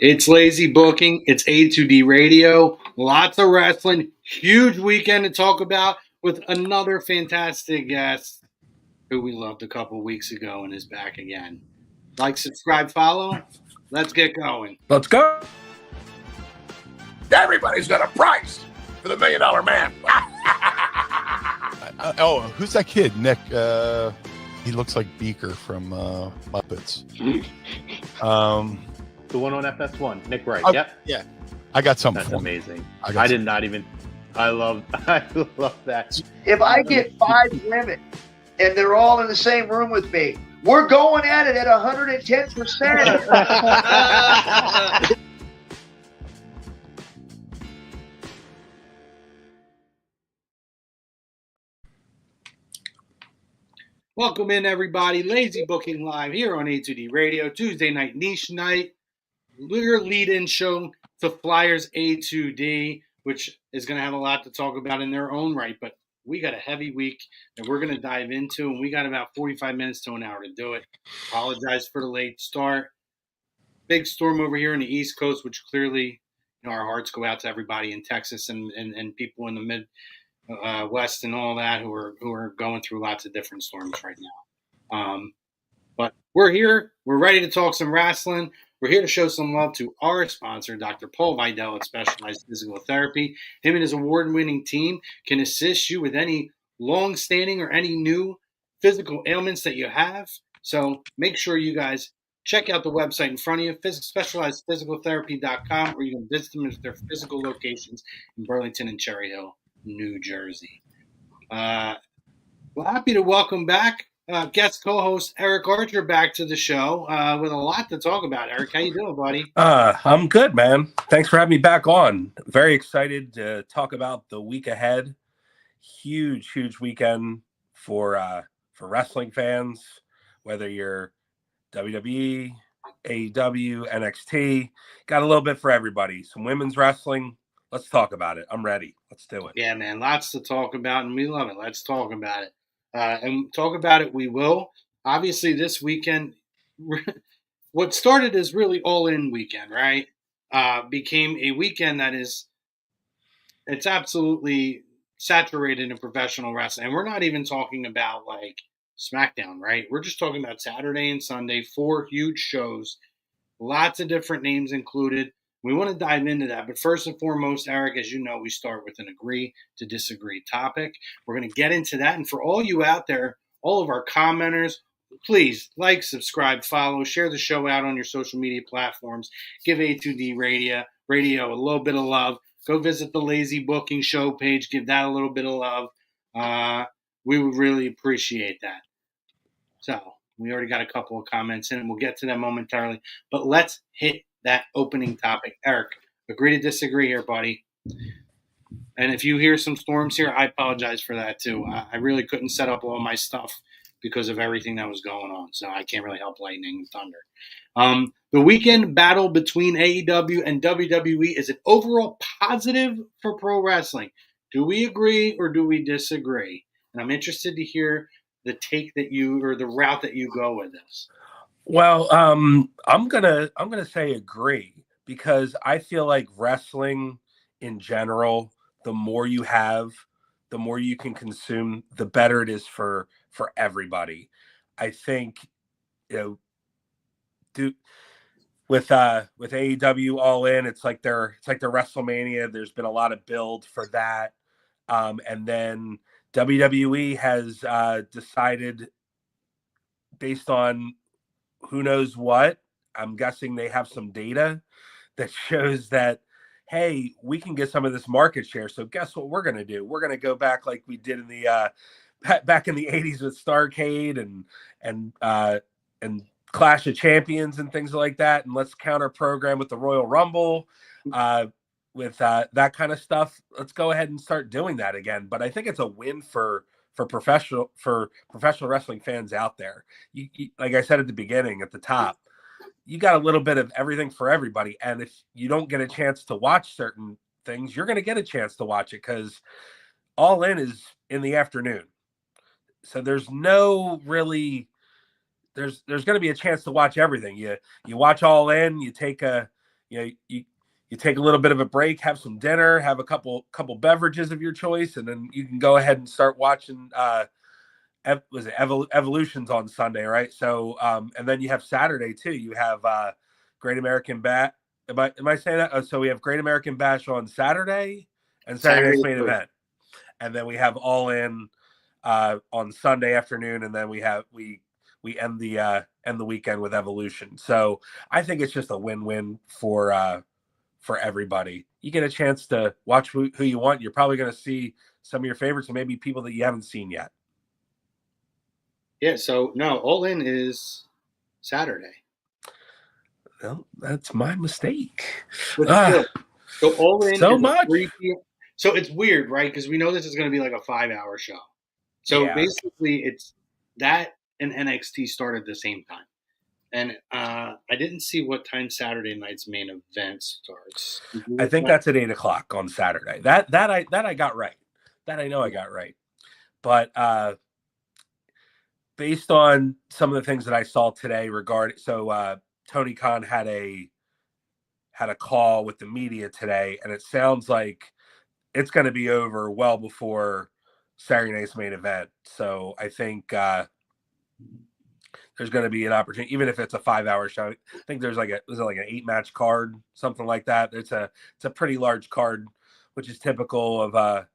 It's Lazy Booking. It's A2D Radio. Lots of wrestling. Huge weekend to talk about with another fantastic guest who we loved a couple weeks ago and is back again. Like, subscribe, follow. Let's get going. Let's go. Everybody's got a price for the $1 Million Man. Who's that kid? Nick. He looks like Beaker from Muppets. The one on FS1, Nick Wright. Yep. Yeah. I got something. That's amazing. I did not even. I love that. If I get 5 women and they're all in the same room with me, we're going at it at 110%. Welcome in, everybody. Lazy Booking Live here on A2D Radio. Tuesday night, niche night. Your lead-in show to Flyers A2D, which is going to have a lot to talk about in their own right. But we got a heavy week that we're going to dive into, and we got about 45 minutes to an hour to do it. Apologize for the late start. Big storm over here in the East Coast, which clearly, our hearts go out to everybody in Texas and people in the mid West and all that who are going through lots of different storms right now. But we're here. We're ready to talk some wrestling. We're here to show some love to our sponsor, Dr. Paul Vidal at Specialized Physical Therapy. Him and his award-winning team can assist you with any long-standing or any new physical ailments that you have. So make sure you guys check out the website in front of you, specializedphysicaltherapy.com, or you can visit them at their physical locations in Burlington and Cherry Hill, New Jersey. Well, happy to welcome back guest co-host Eric Archer back to the show with a lot to talk about. Eric, how you doing, buddy? I'm good, man. Thanks for having me back on. Very excited to talk about the week ahead. Huge weekend for wrestling fans, whether you're WWE, AEW, NXT. Got a little bit for everybody. Some women's wrestling. Let's talk about it. I'm ready. Let's do it. Yeah, man. Lots to talk about, and we love it. Let's talk about it. And talk about it we will. Obviously, this weekend, what started as really all-in weekend, right, became a weekend that it's absolutely saturated in professional wrestling. And we're not even talking about, like, SmackDown, right? We're just talking about Saturday and Sunday, 4 huge shows, lots of different names included. We want to dive into that. But first and foremost, Eric, as you know, we start with an agree to disagree topic. We're going to get into that. And for all you out there, all of our commenters, please like, subscribe, follow, share the show out on your social media platforms. Give A2D Radio a little bit of love. Go visit the Lazy Booking show page. Give that a little bit of love. We would really appreciate that. So we already got a couple of comments in, and we'll get to them momentarily. But let's hit that opening topic. Eric, agree to disagree here, buddy. And if you hear some storms here, I apologize for that too. I really couldn't set up all my stuff because of everything that was going on, so I can't really help lightning and thunder. The weekend battle between AEW and WWE is an overall positive for pro wrestling. Do we agree or do we disagree? And I'm interested to hear the take that you, or the route that you go with this. Well, I'm gonna say agree, because I feel like wrestling in general, the more you have, the more you can consume, the better it is for everybody. I think, with AEW All-In, it's like their WrestleMania. There's been a lot of build for that, and then WWE has decided, based on who knows what, I'm guessing they have some data that shows that, hey, we can get some of this market share. So guess what we're going to do? We're going to go back like we did in the back in the 80s with Starrcade and Clash of Champions and things like that. And let's counter program with the Royal Rumble, with that kind of stuff. Let's go ahead and start doing that again. But I think it's a win for professional wrestling fans out there. You, like I said at the beginning, at the top, you got a little bit of everything for everybody. And if you don't get a chance to watch certain things, you're going to get a chance to watch it, because All In is in the afternoon. So there's no really, there's going to be a chance to watch everything. You watch All In, you take a you take a little bit of a break, have some dinner, have a couple beverages of your choice, and then you can go ahead and start watching. Evolution's on Sunday, right? So, and then you have Saturday too. You have Great American Bash. Am I saying that? So we have Great American Bash on Saturday and Saturday's main event, and then we have All In on Sunday afternoon, and then we end the weekend with Evolution. So I think it's just a win-win for everybody. You get a chance to watch who you want. You're probably going to see some of your favorites and maybe people that you haven't seen yet. Yeah, so no, All In is Saturday. Well, that's my mistake. So All In so is much. 3 p.m. So it's weird, right? Because we know this is going to be like a 5-hour show. So basically, it's that and NXT start at the same time. And I didn't see what time Saturday night's main event starts. I think that's at 8:00 on Saturday. That I got right. That I know I got right. But based on some of the things that I saw today regarding, Tony Khan had a call with the media today, and it sounds like it's going to be over well before Saturday night's main event. So I think there's going to be an opportunity, even if it's a 5-hour show. I think there's like an 8-match card, something like that. It's a pretty large card, which is typical of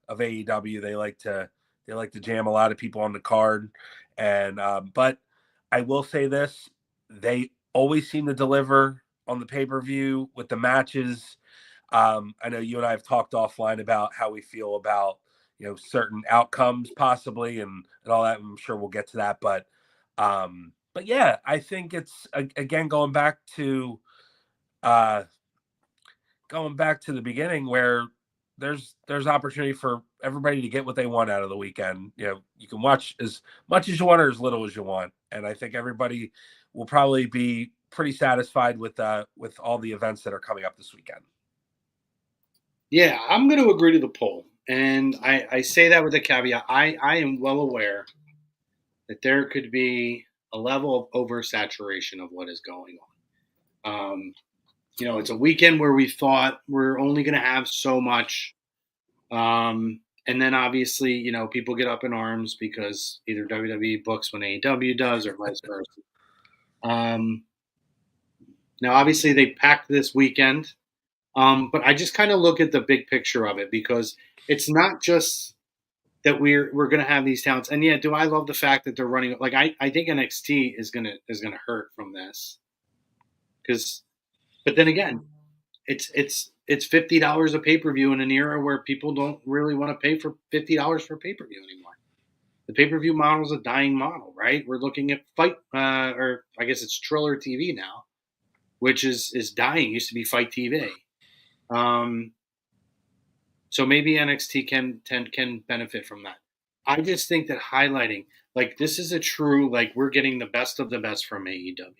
AEW. They like to jam a lot of people on the card. And but I will say this, they always seem to deliver on the pay-per-view with the matches. I know you and I have talked offline about how we feel about certain outcomes possibly and all that. I'm sure we'll get to that, but yeah, I think it's again going back to the beginning where there's opportunity for everybody to get what they want out of the weekend. You can watch as much as you want or as little as you want, and I think everybody will probably be pretty satisfied with all the events that are coming up this weekend. Yeah, I'm going to agree to the poll, and I say that with a caveat. I am well aware that there could be a level of oversaturation of what is going on. It's a weekend where we thought we're only going to have so much. And then obviously, people get up in arms because either WWE books when AEW does or vice versa. Now, obviously, they packed this weekend. But I just kind of look at the big picture of it because it's not just that we're going to have these talents. And yeah, do I love the fact that they're running? Like I think NXT is gonna hurt from this but then again, it's $50 a pay-per-view in an era where people don't really want to pay for $50 for pay-per-view anymore. The pay-per-view model is a dying model, right? We're looking at Fight, or I guess it's Triller TV now, which is dying. It used to be Fight TV. So maybe NXT can benefit from that. I just think that highlighting, this is a true, we're getting the best of the best from AEW.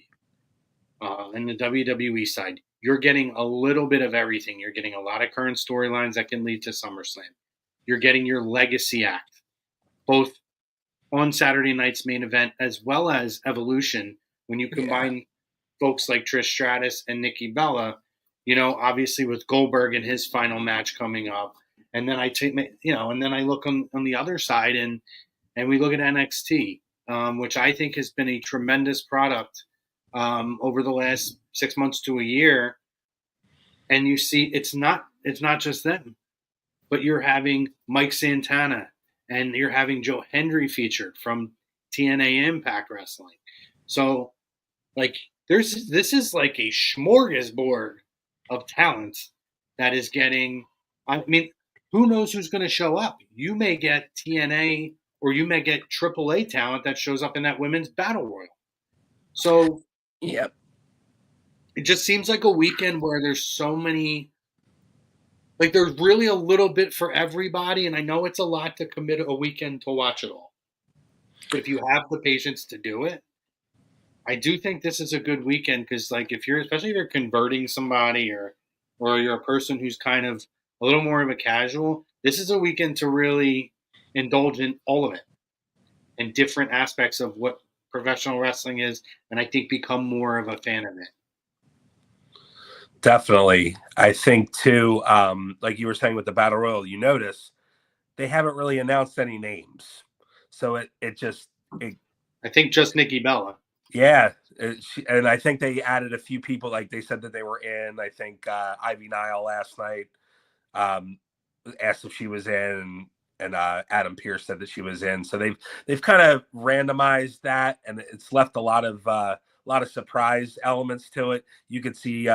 And the WWE side, you're getting a little bit of everything. You're getting a lot of current storylines that can lead to SummerSlam. You're getting your legacy act, both on Saturday night's main event as well as Evolution. When you combine folks like Trish Stratus and Nikki Bella, obviously with Goldberg and his final match coming up. And then and then I look on the other side and we look at NXT, which I think has been a tremendous product over the last 6 months to a year. And you see, it's not just them, but you're having Mike Santana and you're having Joe Hendry featured from TNA Impact Wrestling. So this is like a smorgasbord of talent that is getting, who knows who's going to show up? You may get TNA or you may get AAA talent that shows up in that women's battle royal. So yep. It just seems like a weekend where there's so many, there's really a little bit for everybody. And I know it's a lot to commit a weekend to watch it all. But if you have the patience to do it, I do think this is a good weekend because, especially if you're converting somebody or you're a person who's kind of a little more of a casual, this is a weekend to really indulge in all of it and different aspects of what professional wrestling is, and I think become more of a fan of it. Definitely. I think too, like you were saying with the Battle Royal, you notice they haven't really announced any names. So I think just Nikki Bella. Yeah. And I think they added a few people, like they said that they were in. I think Ivy Nile last night asked if she was in, and Adam Pearce said that she was in. So they've kind of randomized that, and it's left a lot of surprise elements to it. You could see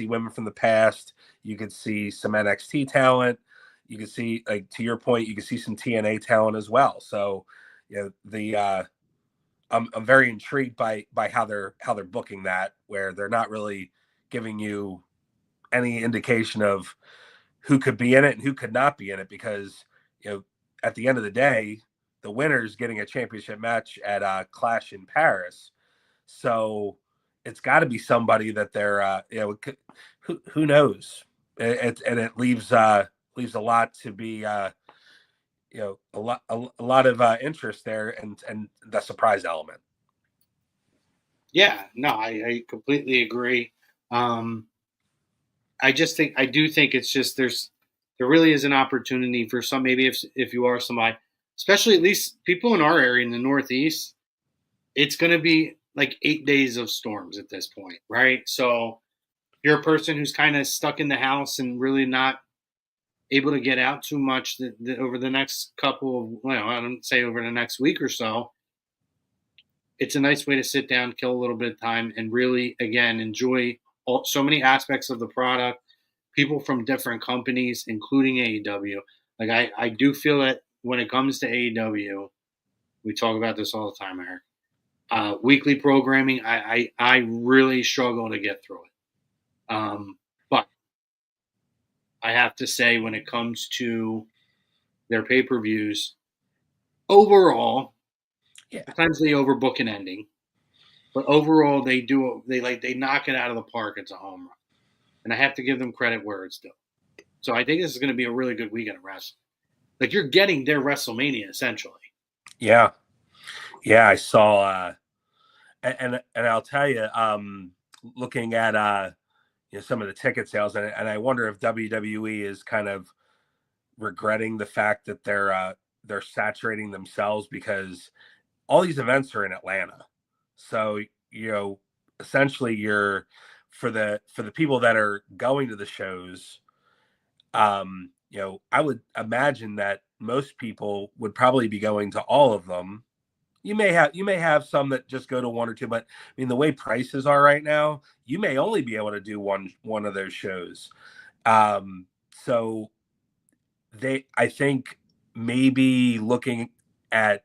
women from the past. You could see some NXT talent. You could see, like to your point, you could see some TNA talent as well. So, I'm very intrigued by how they're booking that, where they're not really giving you any indication of who could be in it and who could not be in it, because at the end of the day, the winner's getting a championship match at Clash in Paris. So it's got to be somebody that they're who knows. It leaves a lot to be a lot of interest there, and the surprise element. Yeah, no, I completely agree. I do think it's just there really is an opportunity for some, maybe if you are somebody, especially at least people in our area in the Northeast, it's going to be like 8 days of storms at this point, right? So you're a person who's kind of stuck in the house and really not able to get out too much over the next couple of, well, I don't say over the next week or so. It's a nice way to sit down, kill a little bit of time, and really, again, enjoy so many aspects of the product, people from different companies, including AEW. Like I do feel that when it comes to AEW, we talk about this all the time, Eric. Weekly programming, I really struggle to get through it. But I have to say, when it comes to their pay-per-views, overall, sometimes they overbook an ending, but overall they knock it out of the park. It's a home run, and I have to give them credit where it's due. So I think this is going to be a really good weekend of wrestling. Like, you're getting their WrestleMania essentially. Yeah, I saw, and I'll tell you, looking at some of the ticket sales, and I wonder if WWE is kind of regretting the fact that they're saturating themselves, because all these events are in Atlanta. So essentially, you're for the people that are going to the shows. I would imagine that most people would probably be going to all of them. You may have some that just go to one or two, but I mean, the way prices are right now, you may only be able to do one of those shows. So I think maybe looking at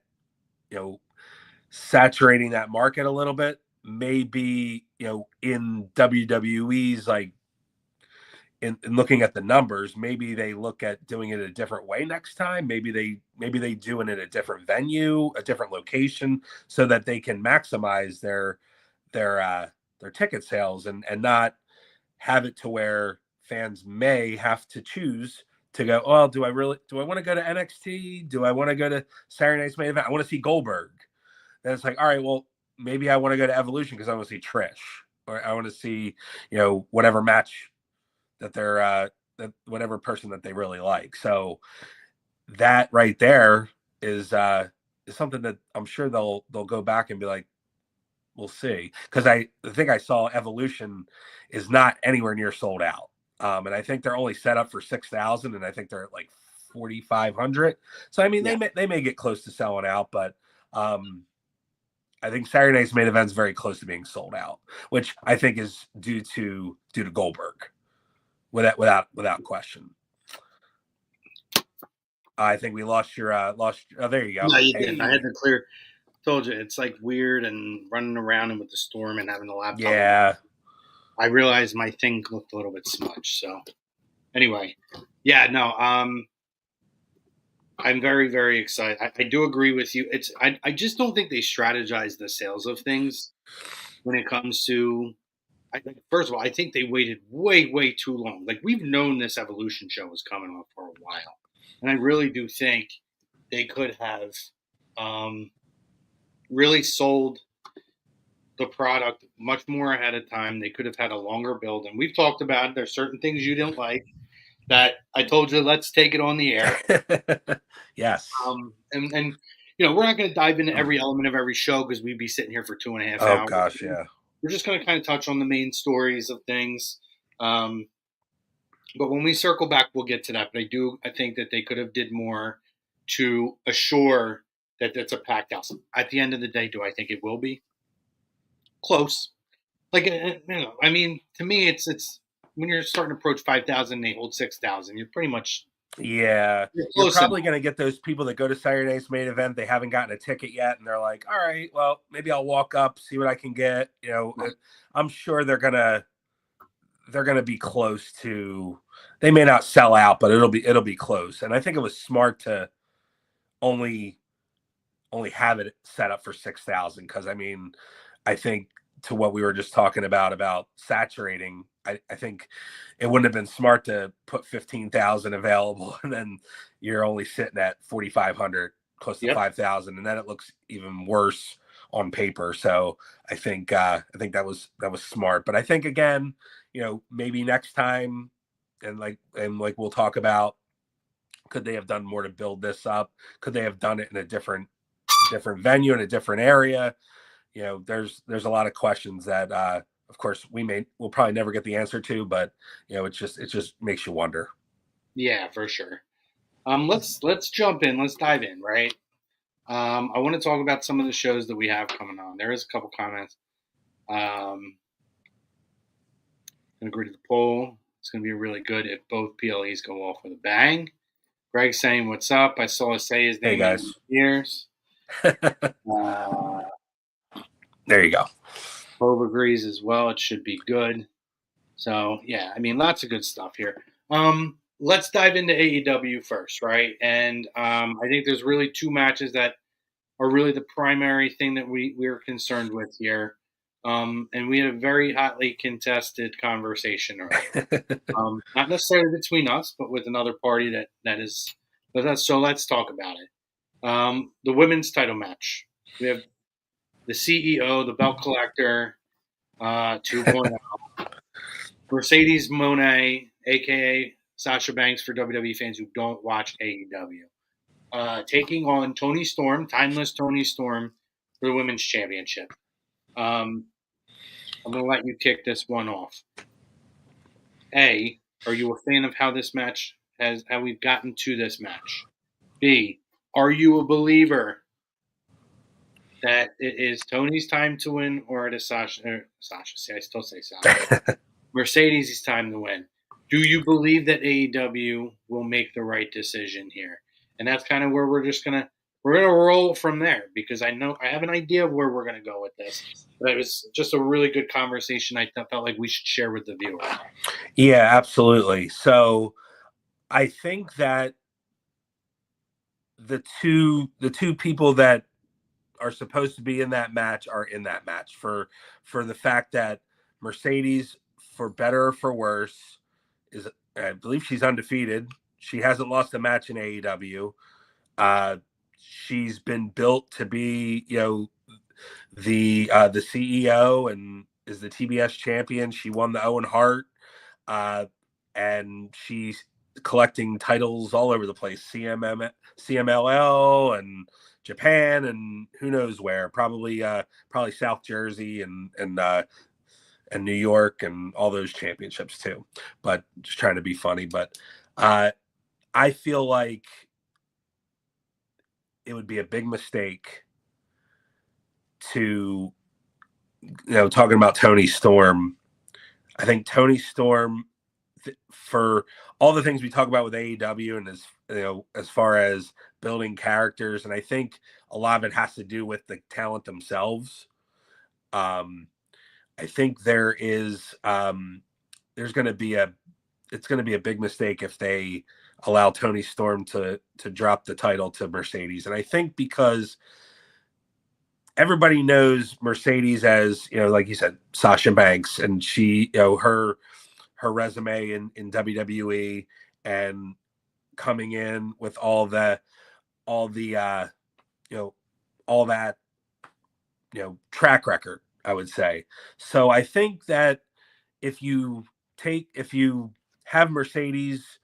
saturating that market a little bit, maybe in WWE's, like, in looking at the numbers, maybe they look at doing it a different way next time. Maybe they do it in a different venue, a different location, so that they can maximize their ticket sales, and not have it to where fans may have to choose to go, oh, do I want to go to NXT? Do I want to go to Saturday Night's Main Event? I want to see Goldberg. Then it's like, all right, well, maybe I want to go to Evolution because I want to see Trish, or I want to see whatever match that they're that whatever person that they really like. So that right there is something that I'm sure they'll go back and be like, we'll see, because I think I saw Evolution is not anywhere near sold out, and I think they're only set up for 6,000, and I think they're at like 4,500. So I mean, they may get close to selling out, but I think Saturday Night's Main Event is very close to being sold out, which I think is due to Goldberg. Without question. I think we lost your Oh, there you go. No, you didn't. I had to clear. Told you, it's like weird and running around and with the storm and having the laptop. Yeah. I realized my thing looked a little bit smudged. So anyway, yeah, no. I'm very, very excited. I do agree with you. I just don't think they strategize the sales of things when it comes to. First of all, I think they waited way, way too long. Like, we've known this Evolution show was coming on for a while. And I really do think they could have really sold the product much more ahead of time. They could have had a longer build, and we've talked about it. There's certain things you didn't like that I told you, let's take it on the air. Yes. And we're not going to dive into every element of every show because we'd be sitting here for 2.5 hours. Oh gosh, yeah. We're just going to kind of touch on the main stories of things. But when we circle back, we'll get to that. But I think that they could have did more to assure that it's a packed house. At the end of the day, do I think it will be? Close. Like, I mean, to me, it's when you're starting to approach 5,000, they hold 6,000. You're pretty much you're probably going to get those people that go to Saturday night's main event. They haven't gotten a ticket yet, and they're like, "All right, well, maybe I'll walk up, see what I can get." I'm sure they're gonna be close to. They may not sell out, but it'll be close. And I think it was smart to only have it set up for 6,000 because I think to what we were just talking about saturating, I think it wouldn't have been smart to put 15,000 available and then you're only sitting at 4,500, close to 5,000, and then it looks even worse on paper. So I think that was smart. But I think again, maybe next time, and like we'll talk about, could they have done more to build this up? Could they have done it in a different venue, in a different area? There's a lot of questions that, of course, we'll probably never get the answer to, but it just makes you wonder. Yeah, for sure. Let's jump in. Let's dive in, right? I want to talk about some of the shows that we have coming on. There is a couple comments. Gonna agree to the poll. It's gonna be really good if both PLEs go off with a bang. Greg saying, "What's up?" I saw us say his name. Hey guys. Years. There you go. Bob agrees as well. It should be good. So yeah, lots of good stuff here. Let's dive into AEW first, right? And I think there's really two matches that are really the primary thing that we're concerned with here. And we had a very hotly contested conversation earlier. Not necessarily between us, but with another party that is with us. So let's talk about it. The women's title match. We have the CEO, the belt collector, 2.0. Mercedes Moné, a.k.a. Sasha Banks for WWE fans who don't watch AEW. Taking on Toni Storm, timeless Toni Storm, for the women's championship. I'm going to let you kick this one off. A, are you a fan of how this match how we've gotten to this match? B, are you a believer that it is Tony's time to win, or it is Sasha? See, I still say Sasha. Mercedes' time to win. Do you believe that AEW will make the right decision here? And that's kind of where we're gonna roll from there, because I have an idea of where we're gonna go with this. But it was just a really good conversation. I felt like we should share with the viewers. Yeah, absolutely. So I think that the two people that are supposed to be in that match are in that match for the fact that Mercedes, for better or for worse, I believe she's undefeated. She hasn't lost a match in AEW. She's been built to be, the CEO and is the TBS champion. She won the Owen Hart, and she's collecting titles all over the place, CMLL and Japan and who knows where, probably South Jersey and New York and all those championships too. But just trying to be funny. But I feel like it would be a big mistake to, talking about Toni Storm. I think Toni Storm, for all the things we talk about with AEW and as far as building characters, and I think a lot of it has to do with the talent themselves. I think there's going to be a big mistake if they allow Toni Storm to drop the title to Mercedes. And I think because everybody knows Mercedes as, like you said, Sasha Banks, and she, her resume in WWE and coming in with all that track record. I would say. So I think that if you have Mercedes,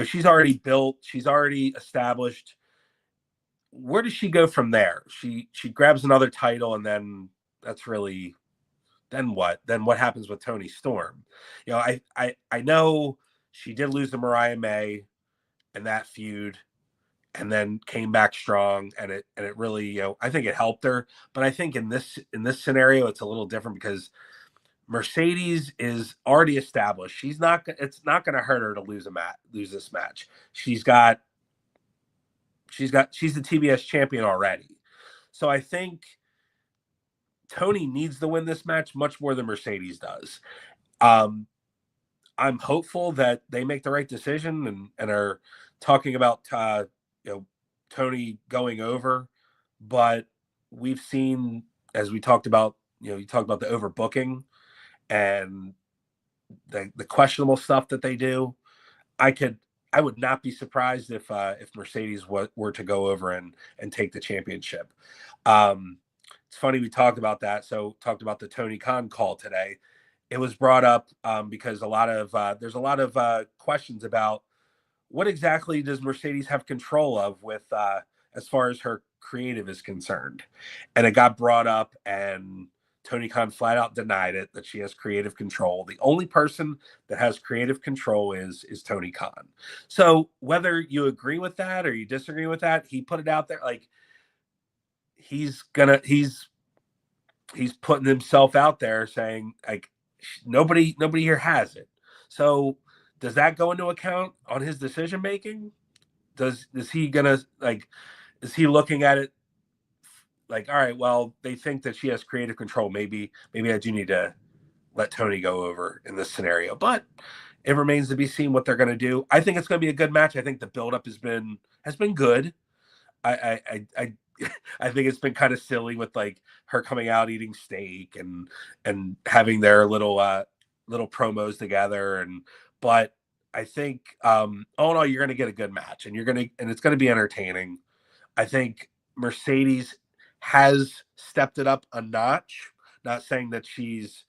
she's already built, she's already established. Where does she go from there? She grabs another title, and then that's really then what? Then what happens with Toni Storm? I know she did lose to Mariah May in that feud, and then came back strong, and it really, I think it helped her. But I think in this scenario, it's a little different because Mercedes is already established. It's not going to hurt her to lose this match. She's the TBS champion already. So I think Toni needs to win this match much more than Mercedes does. I'm hopeful that they make the right decision and are talking about Toni going over, but we've seen, as we talked about, you talked about the overbooking and the questionable stuff that they do. I would not be surprised if Mercedes were to go over and take the championship. It's funny we talked about that. So talked about the Tony Khan call today. It was brought up because there's a lot of questions about what exactly does Mercedes have control of with as far as her creative is concerned, and it got brought up, and Tony Khan flat out denied it, that she has creative control. The only person that has creative control is Tony Khan. So whether you agree with that or you disagree with that, he put it out there like he's putting himself out there saying like nobody here has it. So does that go into account on his decision making? Is he looking at it like, all right, well, they think that she has creative control. Maybe I do need to let Toni go over in this scenario. But it remains to be seen what they're going to do. I think it's going to be a good match. I think the buildup has been good. I think it's been kind of silly with like her coming out eating steak and having their little promos together, but I think all in all, you're going to get a good match, and it's going to be entertaining. I think Mercedes has stepped it up a notch. Not saying that she's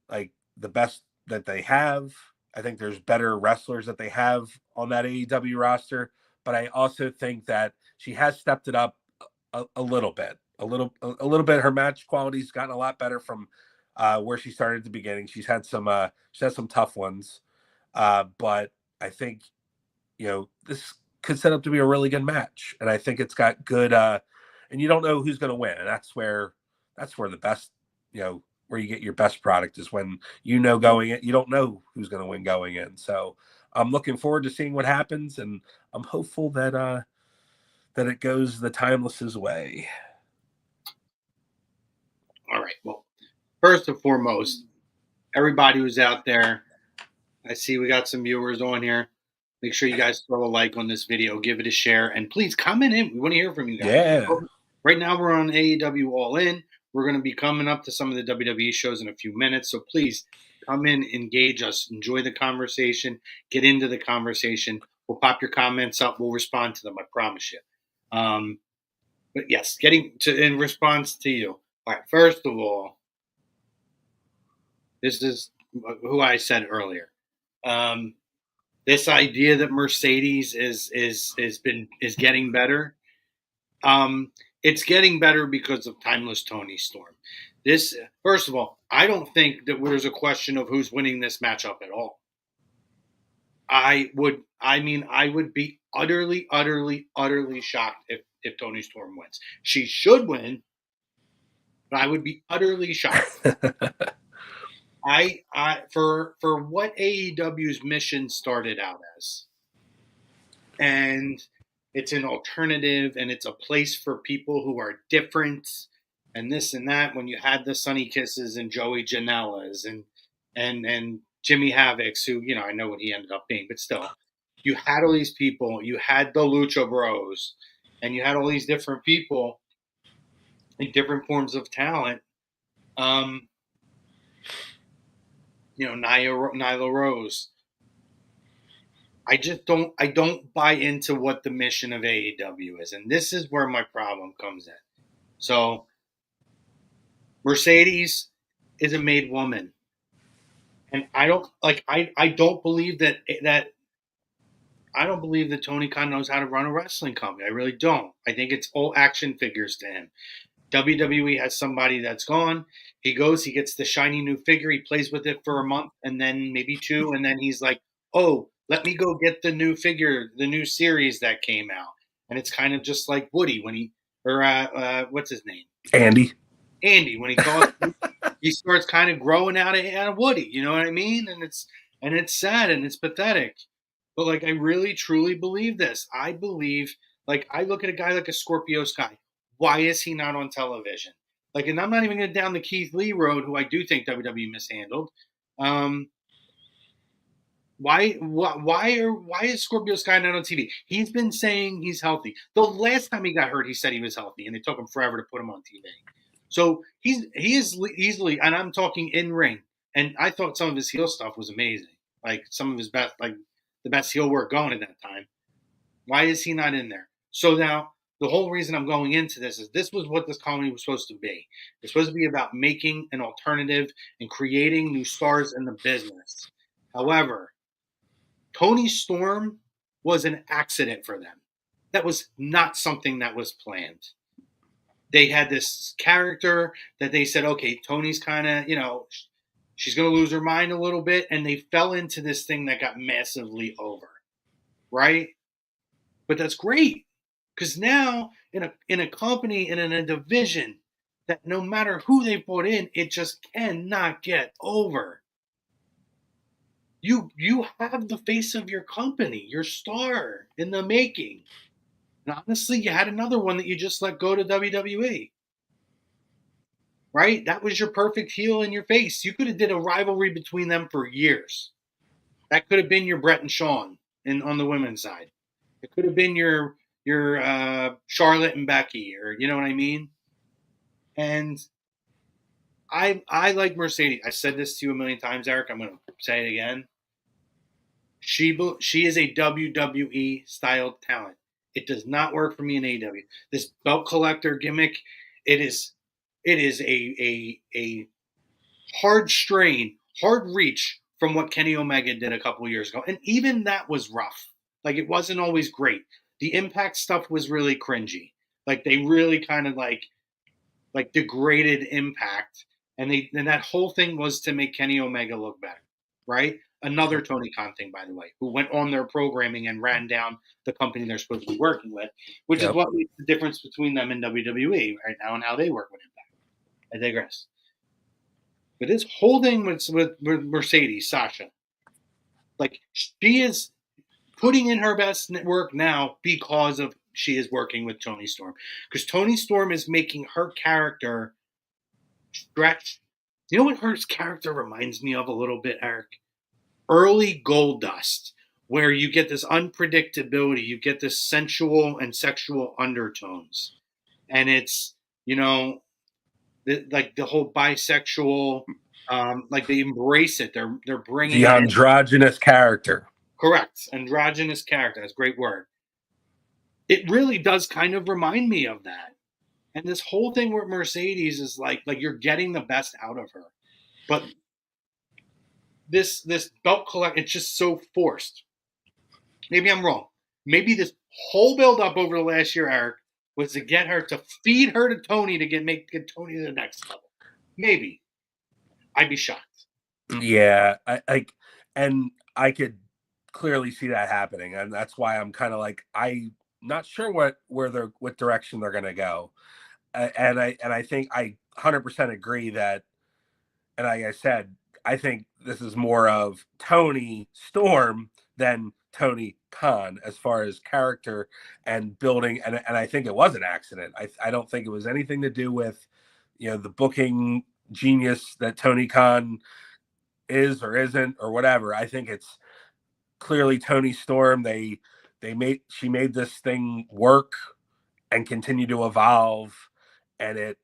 like the best that they have. I think there's better wrestlers that they have on that AEW roster, but I also think that she has stepped it up a little bit. A little bit. Her match quality's gotten a lot better from where she started at the beginning. She's had some tough ones, but I think this could set up to be a really good match, and I think it's got good. And you don't know who's going to win, and that's where the best, where you get your best product is when going in. You don't know who's going to win going in, so I'm looking forward to seeing what happens, and I'm hopeful that it goes the Timeless's way. All right. Well, first and foremost, everybody who's out there, I see we got some viewers on here. Make sure you guys throw a like on this video, give it a share, and please comment in. We want to hear from you guys. Yeah. Right now we're on AEW All-In. We're going to be coming up to some of the WWE shows in a few minutes, so please come in, engage us, enjoy the conversation, get into the conversation. We'll pop your comments up. We'll respond to them, I promise you. But yes, in response to you. All right, first of all, this is who I said earlier. This idea that Mercedes is getting better. It's getting better because of Timeless Toni Storm. First of all, I don't think that there's a question of who's winning this matchup at all. I would be utterly, utterly, utterly shocked if Toni Storm wins. She should win, but I would be utterly shocked. For what AEW's mission started out as, and it's an alternative, and it's a place for people who are different, and this and that. When you had the Sunny Kisses and Joey Janela's and Jimmy Havoc's, who I know what he ended up being, but still, you had all these people. You had the Lucha Bros, and you had all these different people in different forms of talent. Nyla Rose. I don't buy into what the mission of AEW is. And this is where my problem comes in. So Mercedes is a made woman. And I don't believe that I don't believe that Tony Khan knows how to run a wrestling company. I really don't. I think it's all action figures to him. WWE has somebody that's gone. He goes, he gets the shiny new figure, he plays with it for a month and then maybe 2, and then he's like, oh, let me go get the new figure, the new series that came out. And it's kind of just like Woody when he, or what's his name? Andy, when he calls, he starts kind of growing out of Woody. You know what I mean? And it's sad and it's pathetic. But like, I really truly believe this. I believe, like, I look at a guy like a Scorpio Sky. Why is he not on television? Like, and I'm not even going down the Keith Lee road, who I do think WWE mishandled. Why is Scorpio Sky not on TV? He's been saying he's healthy. The last time he got hurt, he said he was healthy, and it took him forever to put him on TV. So he is easily, and I'm talking in ring. And I thought some of his heel stuff was amazing, like some of his best, like the best heel work going at that time. Why is he not in there? So now the whole reason I'm going into this is this was what this comedy was supposed to be. It's supposed to be about making an alternative and creating new stars in the business. However, Tony Storm was an accident for them. That was not something that was planned. They had this character that they said, okay, Tony's kind of, she's going to lose her mind a little bit. And they fell into this thing that got massively over. Right? But that's great. Because now in a company and in a division that no matter who they put in, it just cannot get over. You have the face of your company, your star in the making. And honestly, you had another one that you just let go to WWE. Right? That was your perfect heel in your face. You could have did a rivalry between them for years. That could have been your Brett and Shawn on the women's side. It could have been your Charlotte and Becky, or you know what I mean? And I like Mercedes. I said this to you a million times, Eric. I'm going to say it again. She is a WWE style talent. It does not work for me in AEW. This belt collector gimmick, it is a hard strain, hard reach from what Kenny Omega did a couple years ago, and even that was rough. Like, it wasn't always great. The Impact stuff was really cringy. Like, they really kind of like degraded Impact, and that whole thing was to make Kenny Omega look better, right? Another Tony Khan thing, by the way, who went on their programming and ran down the company they're supposed to be working with, which is what makes the difference between them and WWE right now and how they work with Impact. I digress. But this whole thing with Mercedes, Sasha, like, she is putting in her best work now because of she is working with Tony Storm. Because Tony Storm is making her character stretch. You know what her character reminds me of a little bit, Eric? Early Goldust, where you get this unpredictability, you get this sensual and sexual undertones. And it's, like the whole bisexual, like they embrace it. They're bringing the androgynous character. Correct. Androgynous character. That's a great word. It really does kind of remind me of that. And this whole thing with Mercedes is like you're getting the best out of her. But this belt collect, it's just so forced. Maybe I'm wrong. Maybe this whole build up over the last year, Eric, was to get her to feed her to Tony to get Tony to the next level. Maybe. I'd be shocked. Yeah, I could clearly see that happening, and that's why I'm kind of like, I'm not sure what direction they're going to go, and I think I 100% agree that, and like I said, I think this is more of Tony Storm than Tony Khan as far as character and building, and I think it was an accident. I don't think it was anything to do with the booking genius that Tony Khan is or isn't or whatever. I think it's clearly Tony Storm. She made this thing work and continue to evolve, and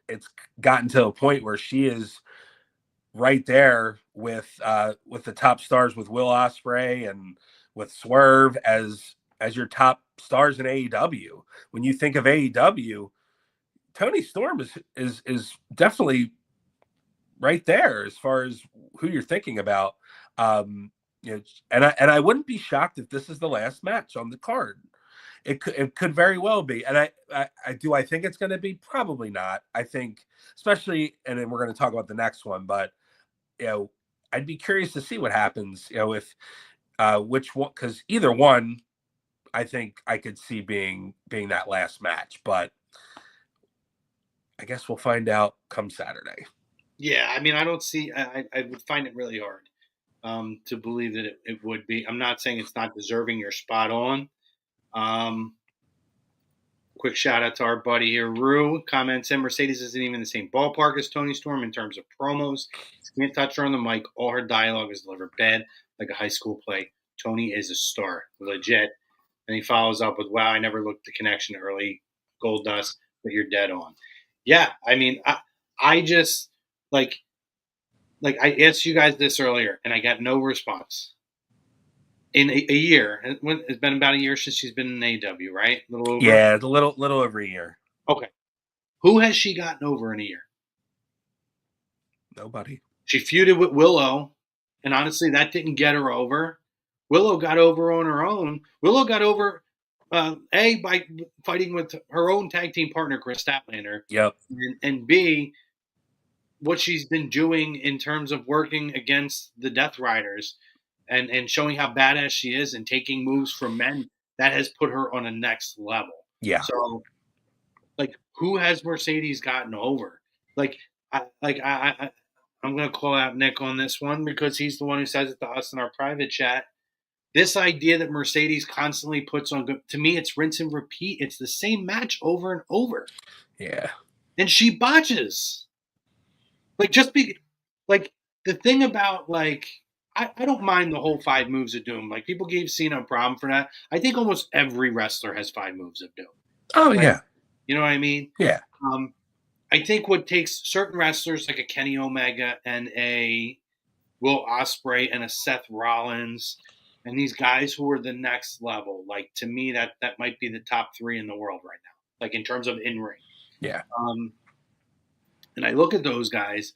it's gotten to a point where she is right there with the top stars, with Will Ospreay and with Swerve as your top stars in AEW. When you think of AEW, Tony Storm is definitely right there as far as who you're thinking about. And I wouldn't be shocked if this is the last match on the card. It could very well be. And I think it's going to be? Probably not. I think, especially, and then we're going to talk about the next one, but I'd be curious to see what happens, if which one, because either one, I think I could see being that last match, but I guess we'll find out come Saturday. Yeah, I mean, I don't see. I would find it really hard to believe that it would be. I'm not saying it's not deserving. You're spot on. Quick shout out to our buddy here, Rue. Comments in, Mercedes isn't even the same ballpark as Tony Storm in terms of promos. Can't touch her on the mic. All her dialogue is delivered bad, like a high school play. Tony is a star, legit. And he follows up with, "Wow, I never looked the connection early, Gold Dust, but you're dead on." Yeah, I mean, I just like I asked you guys this earlier, and I got no response. In a year, it's been about a year since she's been in AEW, right? A little over? Yeah, a little over a year. Okay. Who has she gotten over in a year? Nobody. She feuded with Willow, and honestly, that didn't get her over. Willow got over on her own. Willow got over, by fighting with her own tag team partner, Chris Statlander. Yep. And B, what she's been doing in terms of working against the Death Riders and showing how badass she is and taking moves from men, that has put her on a next level. Yeah. So, who has Mercedes gotten over? I'm going to call out Nick on this one because he's the one who says it to us in our private chat. This idea that Mercedes constantly puts on, to me, it's rinse and repeat. It's the same match over and over. Yeah. And she botches. The thing about, I don't mind the whole 5 moves of doom. People gave Cena a problem for that. I think almost every wrestler has 5 moves of doom. Oh, yeah. You know what I mean? Yeah. I think what takes certain wrestlers like a Kenny Omega and a Will Ospreay and a Seth Rollins and these guys who are the next level, to me, that might be the top 3 in the world right now, in terms of in-ring. Yeah. And I look at those guys,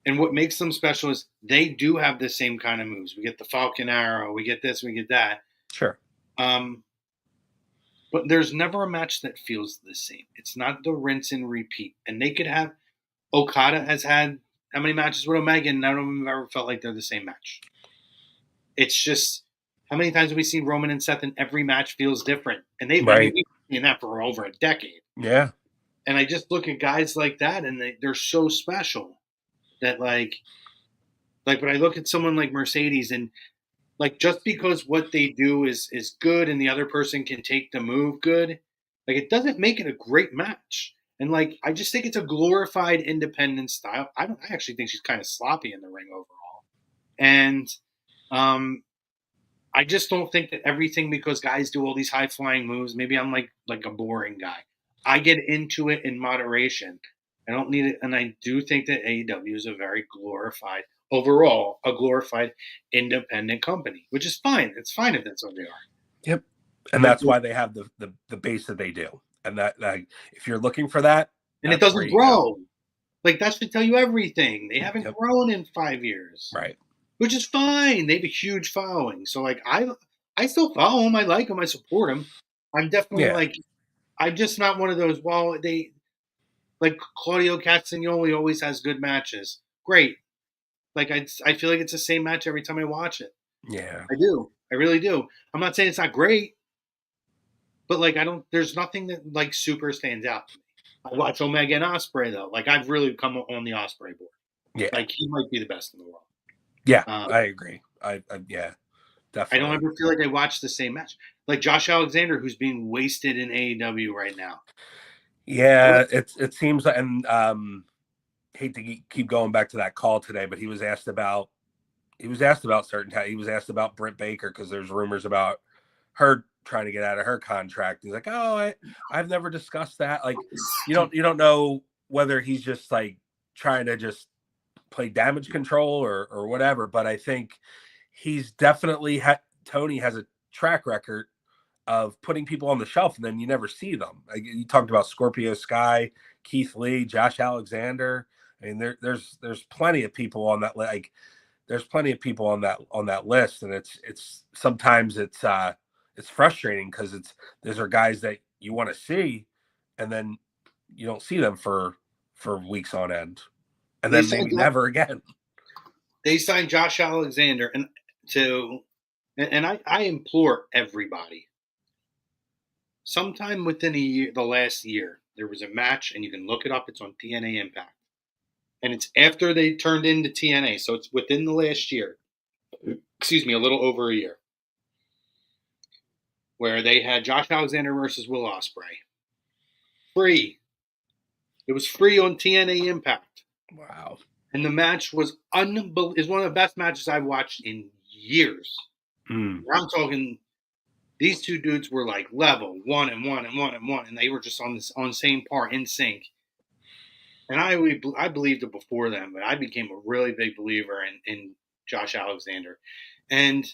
and what makes them special is they do have the same kind of moves. We get the Falcon Arrow, we get this, we get that. Sure. But there's never a match that feels the same. It's not the rinse and repeat. And they could have – Okada has had how many matches with Omega, and none of them have ever felt like they're the same match. It's just – how many times have we seen Roman and Seth, and every match feels different? And they've been in that for over a decade. Yeah. And I just look at guys like that, and they're so special that, but I look at someone like Mercedes, and – just because what they do is good and the other person can take the move good, it doesn't make it a great match. And I just think it's a glorified independent style. I actually think she's kind of sloppy in the ring overall. And I just don't think that everything, because guys do all these high flying moves, maybe I'm like a boring guy. I get into it in moderation. I don't need it. And I do think that AEW is a very glorified independent company, which is fine. It's fine if that's what they are. Yep. And that's why they have the base that they do. And that if you're looking for that, and it doesn't grow. That should tell you everything. They haven't grown in 5 years. Right. Which is fine. They have a huge following. So I still follow them. I like them. I support them. I'm definitely I'm just not one of those, they Claudio Castagnoli always has good matches. Great. I feel like it's the same match every time I watch it. Yeah. I do. I really do. I'm not saying it's not great, but there's nothing that super stands out to me. I watch Omega and Ospreay though. I've really come on the Ospreay board. Yeah. He might be the best in the world. Yeah, I agree. Yeah, definitely. I don't ever feel like I watch the same match. Josh Alexander, who's being wasted in AEW right now. Yeah, it seems, and hate to keep going back to that call today, but he was asked about certain. He was asked about Britt Baker because there's rumors about her trying to get out of her contract. He's like, "Oh, I've never discussed that." You don't know whether he's just trying to just play damage control or whatever. But I think he's definitely Tony has a track record putting people on the shelf and then you never see them. Like you talked about Scorpio Sky, Keith Lee, Josh Alexander. I mean, there's plenty of people on that. Like there's plenty of people on that list, and it's sometimes it's frustrating because those are guys that you want to see, and then you don't see them for weeks on end, and then maybe never again. They signed Josh Alexander, and I implore everybody. Sometime within a year, the last year, there was a match, and you can look it up. It's on TNA Impact. And it's after they turned into TNA, so it's within the last year. Excuse me, a little over a year. Where they had Josh Alexander versus Will Ospreay. Free. It was free on TNA Impact. Wow. And the match was is one of the best matches I've watched in years. I'm talking... These two dudes were like level 1 and 1 and 1 and 1, and they were just on the same par in sync. And I believed it before them, but I became a really big believer in Josh Alexander. And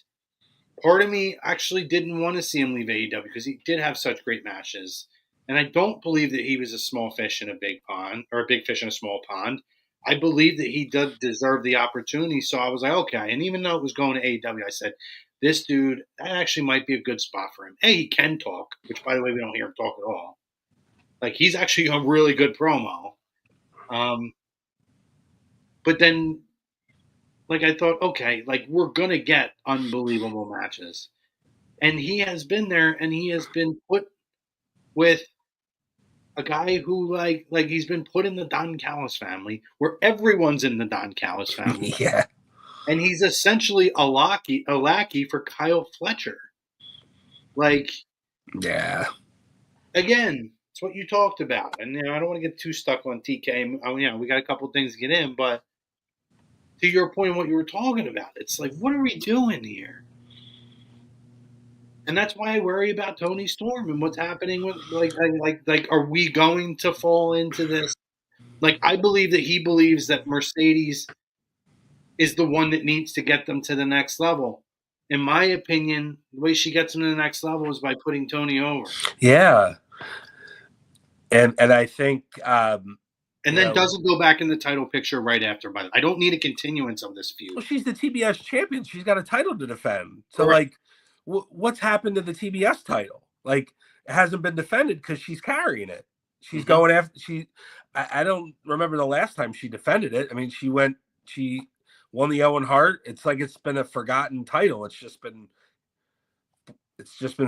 part of me actually didn't want to see him leave AEW because he did have such great matches. And I don't believe that he was a small fish in a big pond or a big fish in a small pond. I believe that he did deserve the opportunity. So I was like, okay. And even though it was going to AEW, I said, this dude, that actually might be a good spot for him. He can talk, which, by the way, we don't hear him talk at all. Like, he's actually a really good promo. But then, like, I thought, okay, like, we're going to get unbelievable matches. And he has been there, and he has been put with a guy who, like he's been put in the Don Callis family, where everyone's in the Don Callis family. Yeah. And he's essentially a lackey for Kyle Fletcher. Like, yeah. Again, it's what you talked about. And, I don't want to get too stuck on TK. We got a couple of things to get in. But to your point, what you were talking about, it's like, what are we doing here? And that's why I worry about Tony Storm and what's happening with, like, are we going to fall into this? Like, I believe that he believes that Mercedes is the one that needs to get them to the next level. In my opinion, the way she gets them to the next level is by putting Tony over. Yeah. And I think and then doesn't go back in the title picture right after. But I don't need a continuance of this feud. Well, she's the TBS champion. She's got a title to defend. So, like, what's happened to the TBS title? Like, it hasn't been defended because she's carrying it. She's going after. I don't remember the last time she defended it. I mean, she won the Owen Hart. It's like it's been a forgotten title. It's just been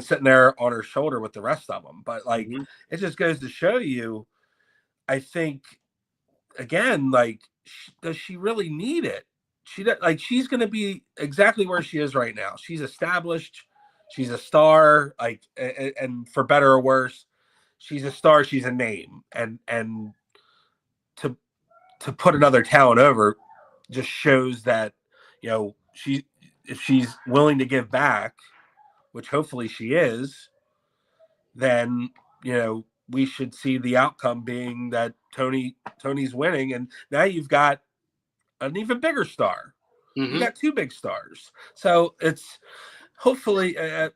sitting there on her shoulder with the rest of them. But like, it just goes to show you, I think, again, like, does she really need it? She's going to be exactly where she is right now. She's established. She's a star, like, and for better or worse, she's a star. She's a name, and to put another talent over just shows that, if she's willing to give back, which hopefully she is, then, we should see the outcome being that Tony's winning. And now you've got an even bigger star. You got two big stars. So it's hopefully, and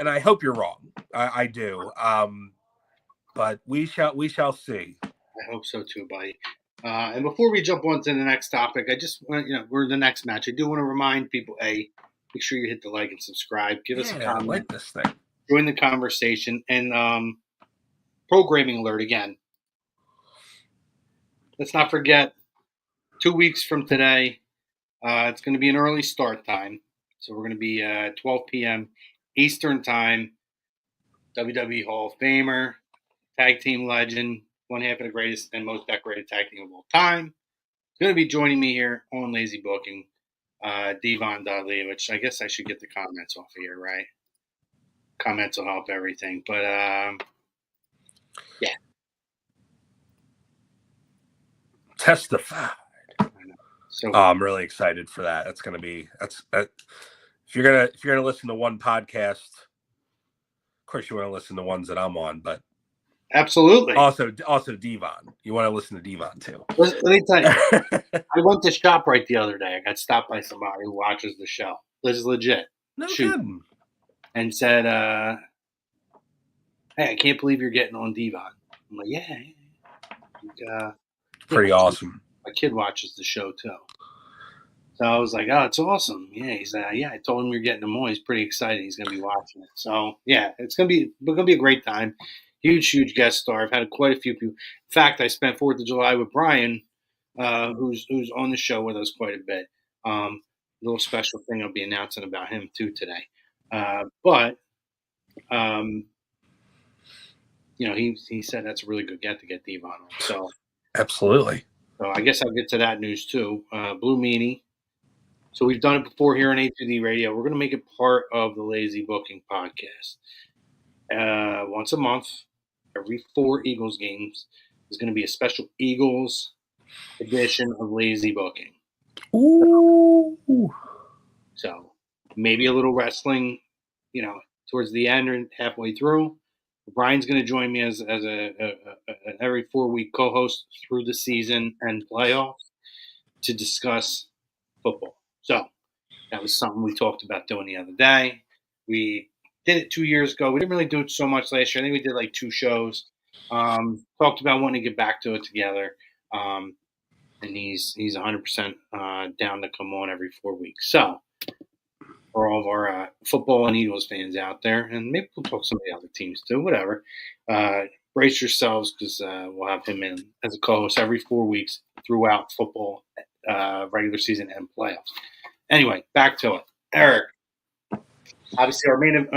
I hope you're wrong. I do. But we shall see. I hope so too, buddy. And before we jump on to the next topic, I just want, we're in the next match. I do want to remind people, make sure you hit the like and subscribe. Give us a comment. I like this thing. Join the conversation. And programming alert again. Let's not forget, 2 weeks from today, it's going to be an early start time. So we're going to be 12 p.m. Eastern time. WWE Hall of Famer, tag team legend, one half of the greatest and most decorated tag team of all time. He's going to be joining me here on Lazy Booking, Devon Dudley, which I guess I should get the comments off of here, right? Comments will help everything. But, yeah. Testified. So I'm really excited for that. That's going to be if you're gonna listen to one podcast, of course you want to listen to ones that I'm on, but absolutely. Also Devon. You want to listen to Devon too. Let me tell you, I went to ShopRite the other day. I got stopped by somebody who watches the show. This is legit. No kidding. And said, hey, I can't believe you're getting on Devon. I'm like, yeah. Pretty awesome. My kid watches the show too. So I was like, oh, it's awesome. Yeah, he's yeah, I told him you're getting him on. He's pretty excited. He's going to be watching it. So yeah, it's going to be a great time. Huge guest star. I've had quite a few people. In fact, I spent 4th of July with Brian, who's on the show with us quite a bit. Little special thing I'll be announcing about him too today. But he said that's a really good get to get Devon on. So absolutely. So I guess I'll get to that news too. Blue Meanie. So we've done it before here on A2D Radio. We're going to make it part of the Lazy Booking podcast. Once a month, every 4 Eagles games, is going to be a special Eagles edition of Lazy Booking. Ooh. So maybe a little wrestling, towards the end or halfway through. Brian's going to join me as an every 4-week co-host through the season and playoffs to discuss football. So that was something we talked about doing the other day. We did it 2 years ago. We didn't really do it so much last year. I think we did like 2 shows. Talked about wanting to get back to it together. And he's 100% down to come on every 4 weeks. So for all of our football and Eagles fans out there, and maybe we'll talk some of the other teams too, whatever. Brace yourselves because we'll have him in as a co-host every 4 weeks throughout football, regular season, and playoffs. Anyway, back to it. Eric, obviously our main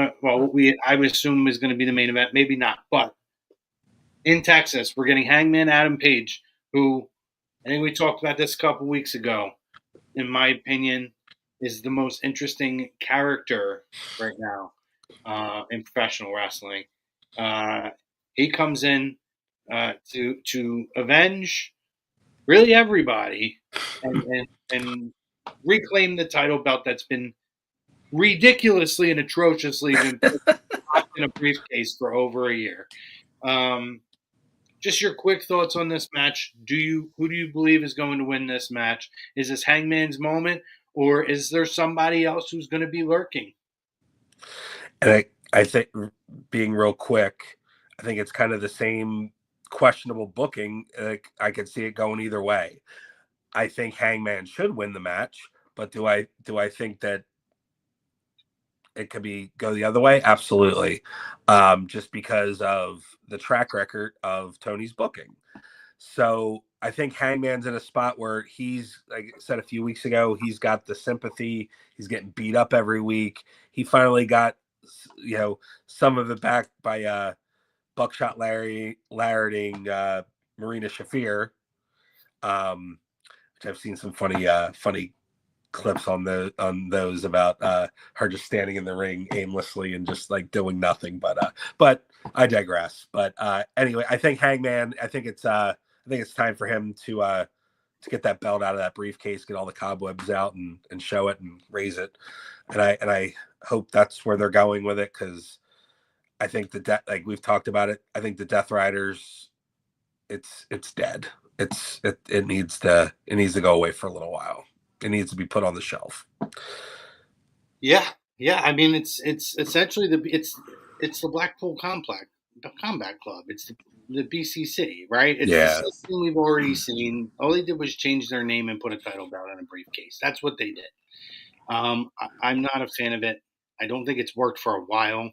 I would assume is going to be the main event. Maybe not, but in Texas, we're getting Hangman Adam Page, who I think we talked about this a couple weeks ago. In my opinion, is the most interesting character right now in professional wrestling. He comes in to avenge really everybody and reclaim the title belt that's been ridiculously and atrociously been put in a briefcase for over a year. Just your quick thoughts on this match. Who do you believe is going to win this match? Is this Hangman's moment, or is there somebody else who's going to be lurking? And I think, being real quick, I think it's kind of the same questionable booking. I could see it going either way. I think Hangman should win the match, but do I think that it could go the other way? Absolutely. Just because of the track record of Tony's booking. So I think Hangman's in a spot where he's, like I said a few weeks ago, he's got the sympathy. He's getting beat up every week. He finally got, some of it back by Buckshot Larry larding Marina Shafir, which I've seen some funny clips on those about her just standing in the ring aimlessly and just like doing nothing. But I digress. But anyway, I think Hangman. I think it's time for him to get that belt out of that briefcase, get all the cobwebs out, and show it and raise it. And I hope that's where they're going with it, because I think like we've talked about it. I think the Death Riders, it's dead. It needs to go away for a little while. It needs to be put on the shelf. Yeah. I mean, it's essentially it's the Blackpool Combat Club. It's the BCC, right? It's the system we've already seen. All they did was change their name and put a title belt on a briefcase. That's what they did. I'm not a fan of it. I don't think it's worked for a while.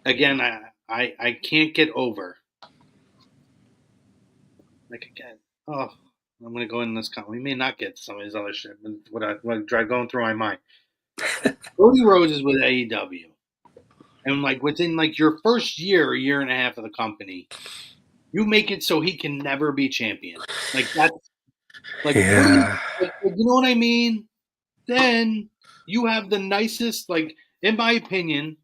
Again, I can't get over. Like, again, I'm going to go in this comment. We may not get some of these other shit, but what going through my mind. Cody Rhodes is with AEW. And, like, within, like, your first year or year and a half of the company, you make it so he can never be champion. Like, that's, like, yeah. You know what I mean? Then you have the nicest, like, in my opinion,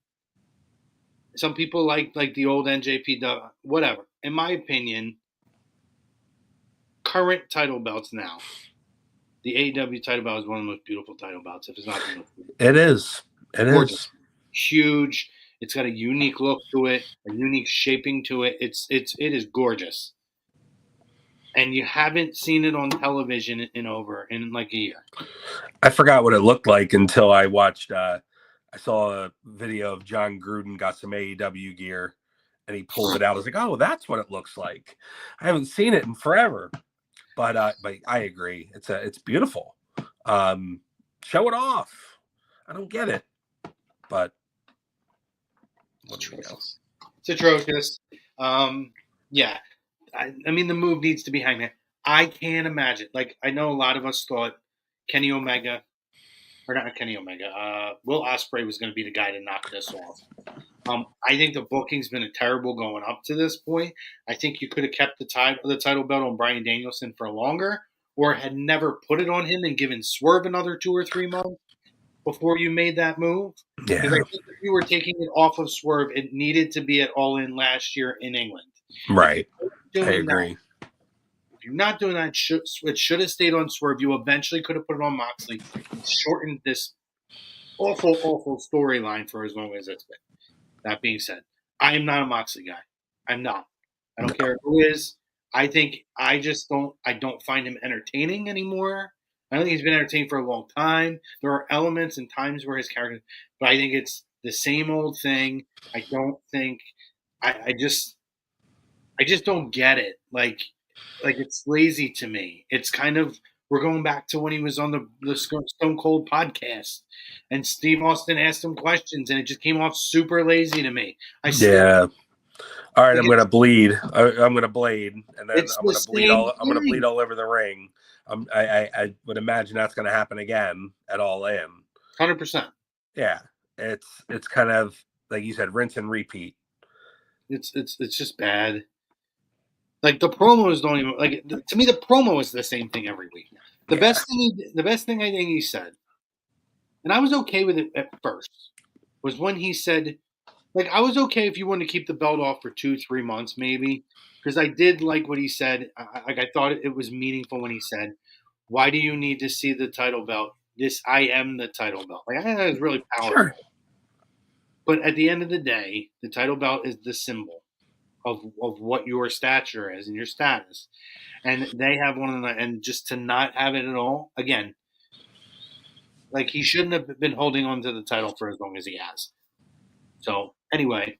some people like the old NJPW, whatever. In my opinion, current title belts now, the AEW title belt is one of the most beautiful title belts, if it's not the most beautiful. It is. It gorgeous. Is. Huge. It's got a unique look to it, a unique shaping to it. It is gorgeous. And you haven't seen it on television in like a year. I forgot what it looked like until I watched I saw a video of John Gruden got some AEW gear, and he pulled it out. I was like, oh, that's what it looks like. I haven't seen it in forever, but I agree. It's beautiful. Show it off. I don't get it, but what do we know? It's atrocious. Yeah. I mean, the move needs to be Hangman. I can't imagine. Like, I know a lot of us thought Kenny Omega, or not Kenny Omega, Will Ospreay was going to be the guy to knock this off. I think the booking's been terrible going up to this point. I think you could have kept the title belt on Bryan Danielson for longer, or had never put it on him and given Swerve another 2 or 3 months before you made that move. Yeah. Because I think if you were taking it off of Swerve, it needed to be at All In last year in England. Right. I agree. If you're not doing that, it should have stayed on Swerve. You eventually could have put it on Moxley and shortened this awful, awful storyline for as long as it's been. That being said, I am not a Moxley guy. I'm not. I don't care who is. I don't find him entertaining anymore. I don't think he's been entertained for a long time. There are elements and times where his character, but I think it's the same old thing. I just don't get it. Like it's lazy to me. It's kind of, we're going back to when he was on the Stone Cold podcast, and Steve Austin asked him questions, and it just came off super lazy to me. All right, I'm going to bleed. I'm going to blade, and then I'm going to bleed all. I'm going to bleed all over the ring. I would imagine that's going to happen again at All In. 100%. Yeah, it's kind of like you said, rinse and repeat. It's just bad. Like, the promos don't even, like, to me, the promo is the same thing every week. The best thing I think he said, and I was okay with it at first, was when he said, like, I was okay if you wanted to keep the belt off for 2-3 months, maybe, because I did like what he said. I thought it was meaningful when he said, "Why do you need to see the title belt? I am the title belt." Like, I think that was really powerful. Sure. But at the end of the day, the title belt is the symbol of what your stature is and your status. And they have one of them, and just to not have it at all, again, like, he shouldn't have been holding on to the title for as long as he has. So, anyway,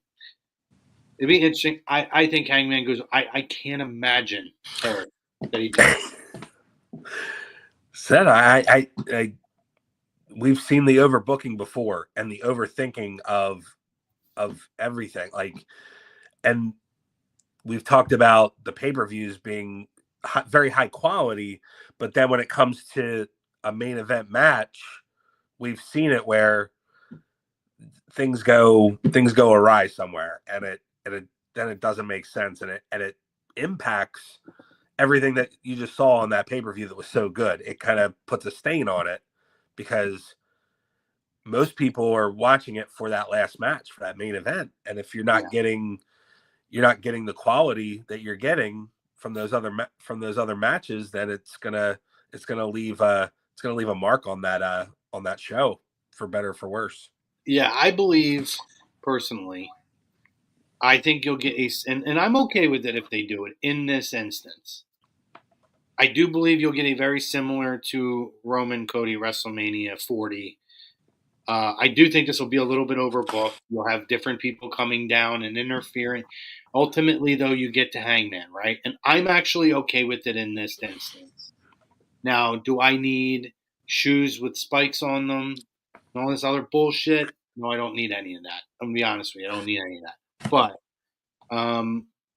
it'd be interesting. I think Hangman goes, I can't imagine that he does. Said we've seen the overbooking before and the overthinking of everything. Like, and we've talked about the pay-per-views being very high quality, but then when it comes to a main event match, we've seen it where things go awry somewhere, and it doesn't make sense, and it impacts everything that you just saw on that pay-per-view that was so good. It kind of puts a stain on it because most people are watching it for that last match, for that main event, and if you're not getting the quality that you're getting from those other matches, then it's gonna leave a mark on that show, for better or for worse. Yeah, I believe personally, I think you'll get and I'm okay with it if they do it in this instance. I do believe you'll get a very similar to Roman Cody WrestleMania 40. I do think this will be a little bit overbooked. You'll have different people coming down and interfering. Ultimately, though, you get to Hangman, right? And I'm actually okay with it in this instance. Now, do I need shoes with spikes on them and all this other bullshit? No, I don't need any of that. I'm going to be honest with you. I don't need any of that. But,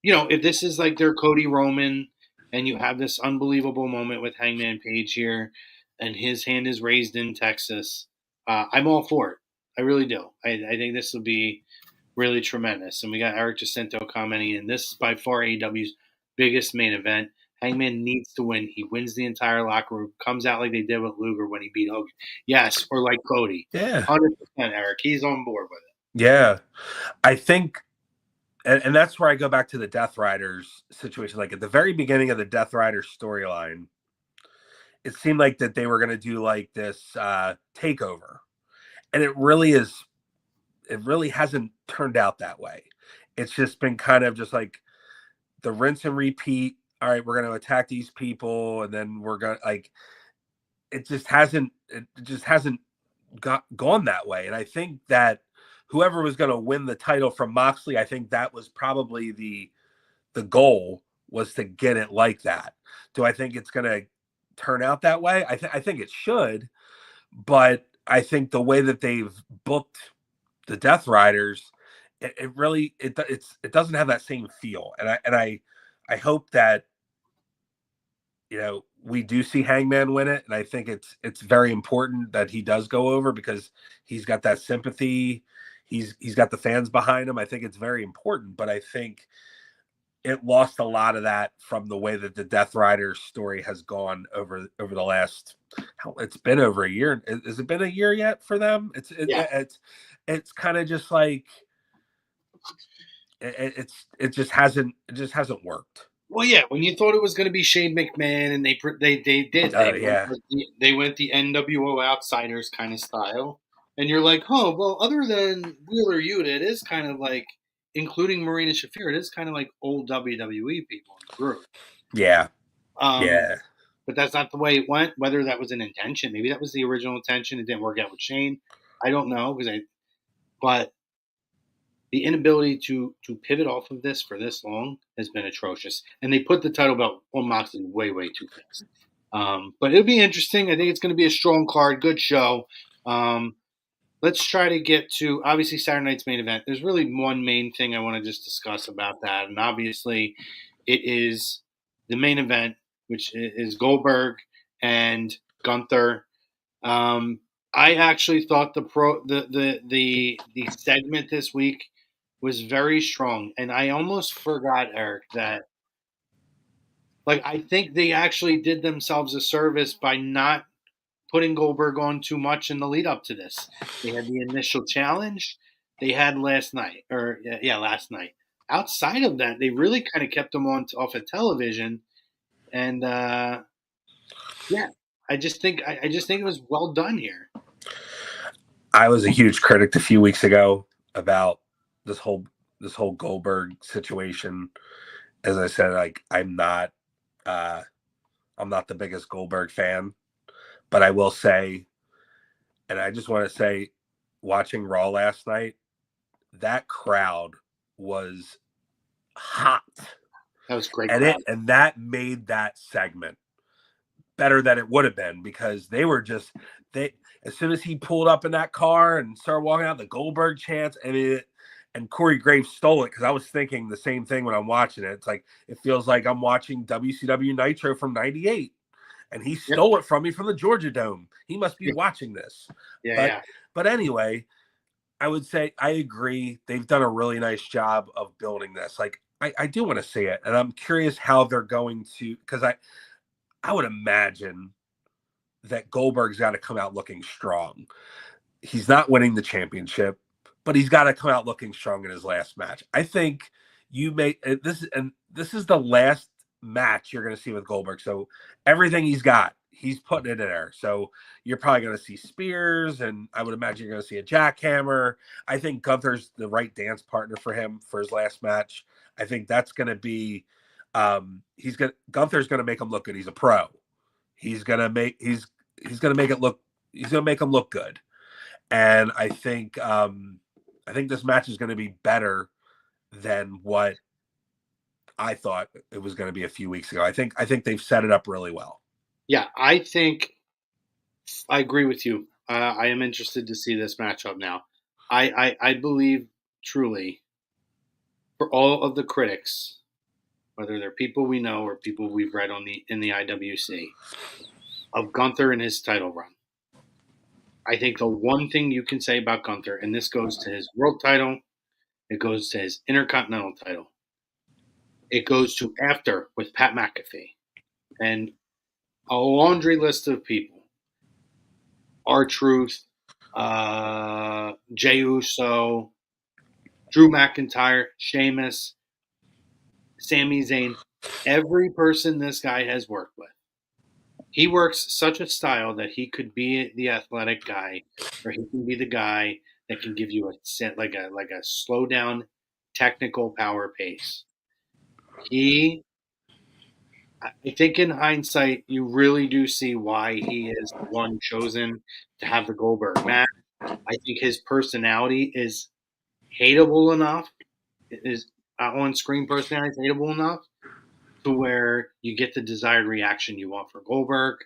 if this is like their Cody Roman and you have this unbelievable moment with Hangman Page here and his hand is raised in Texas, I'm all for it. I really do. I think this will be really tremendous. And we got Eric Jacinto commenting, and this is by far AEW's biggest main event. Hangman needs to win. He wins the entire locker room, comes out like they did with Luger when he beat Hogan. Yes, or like Cody. Yeah. 100%, Eric. He's on board with it. Yeah. I think, and that's where I go back to the Death Riders situation. Like, at the very beginning of the Death Riders storyline, it seemed like that they were going to do like this takeover. And it really hasn't turned out that way. It's just been kind of just like the rinse and repeat. All right, we're going to attack these people, and then we're going to, like, it just hasn't gone that way. And I think that whoever was going to win the title from Moxley, I think that was probably the goal, was to get it like that. Do I think it's going to turn out that way? I think it should, but I think the way that they've booked the Death Riders, it really it doesn't have that same feel. And I hope that, you know, we do see Hangman win it, and I think it's very important that he does go over, because he's got that sympathy. He's got the fans behind him. I think it's very important, but I think it lost a lot of that from the way that the Death Rider story has gone over the last. It's been over a year. Has it been a year yet for them? It's kind of just like it just hasn't worked. Well, yeah, when you thought it was going to be Shane McMahon, and they did. They went the NWO Outsiders kind of style, and you're like, oh, well, other than Wheeler Yuta, it is kind of like, including Marina Shafir, it is kind of like old WWE people in the group. Yeah. But that's not the way it went. Whether that was an intention, maybe that was the original intention. It didn't work out with Shane. I don't know, but the inability to pivot off of this for this long has been atrocious. And they put the title belt on Moxley way, way too fast. But it'll be interesting. I think it's going to be a strong card, good show. Let's try to get to, obviously, Saturday night's main event. There's really one main thing I want to just discuss about that. And obviously, it is the main event, which is Goldberg and Gunther. I actually thought the segment this week was very strong, and I almost forgot, Eric, that I think they actually did themselves a service by not putting Goldberg on too much in the lead up to this. They had the initial challenge they had last night. Outside of that, they really kind of kept him off of television, and I just think it was well done here. I was a huge critic a few weeks ago about this whole Goldberg situation. As I said, I'm not the biggest Goldberg fan, but I will say, and I just want to say, watching Raw last night, that crowd was hot. That was great. And that made that segment better than it would have been, because they were just, as soon as he pulled up in that car and started walking out, the Goldberg chants, and Corey Graves stole it, because I was thinking the same thing when I'm watching it. It's like, it feels like I'm watching WCW Nitro from '98, and he stole it from me from the Georgia Dome. He must be watching this. But anyway, I would say I agree. They've done a really nice job of building this. I do want to see it, and I'm curious how they're going to, because I would imagine that Goldberg's got to come out looking strong. He's not winning the championship, but he's got to come out looking strong in his last match. I think this is the last match you're going to see with Goldberg. So everything he's got, he's putting it in there. So you're probably going to see spears, and I would imagine you're going to see a jackhammer. I think Gunther's the right dance partner for him for his last match. I think that's going to be Gunther's going to make him look good. He's a pro. He's going to make him look good. And I think this match is going to be better than what I thought it was going to be a few weeks ago. I think they've set it up really well. Yeah, I think I agree with you. I am interested to see this matchup now. I believe truly, for all of the critics, whether they're people we know or people we've read in the IWC, of Gunther and his title run, I think the one thing you can say about Gunther, and this goes to his world title, it goes to his Intercontinental title, it goes to after with Pat McAfee, and a laundry list of people. R-Truth, Jey Uso, Drew McIntyre, Sheamus, Sami Zayn, every person this guy has worked with. He works such a style that he could be the athletic guy, or he can be the guy that can give you a slow down technical power pace. I think in hindsight, you really do see why he is the one chosen to have the Goldberg match. I think his personality is hateable enough. His on-screen personality is hateable enough to where you get the desired reaction you want for Goldberg.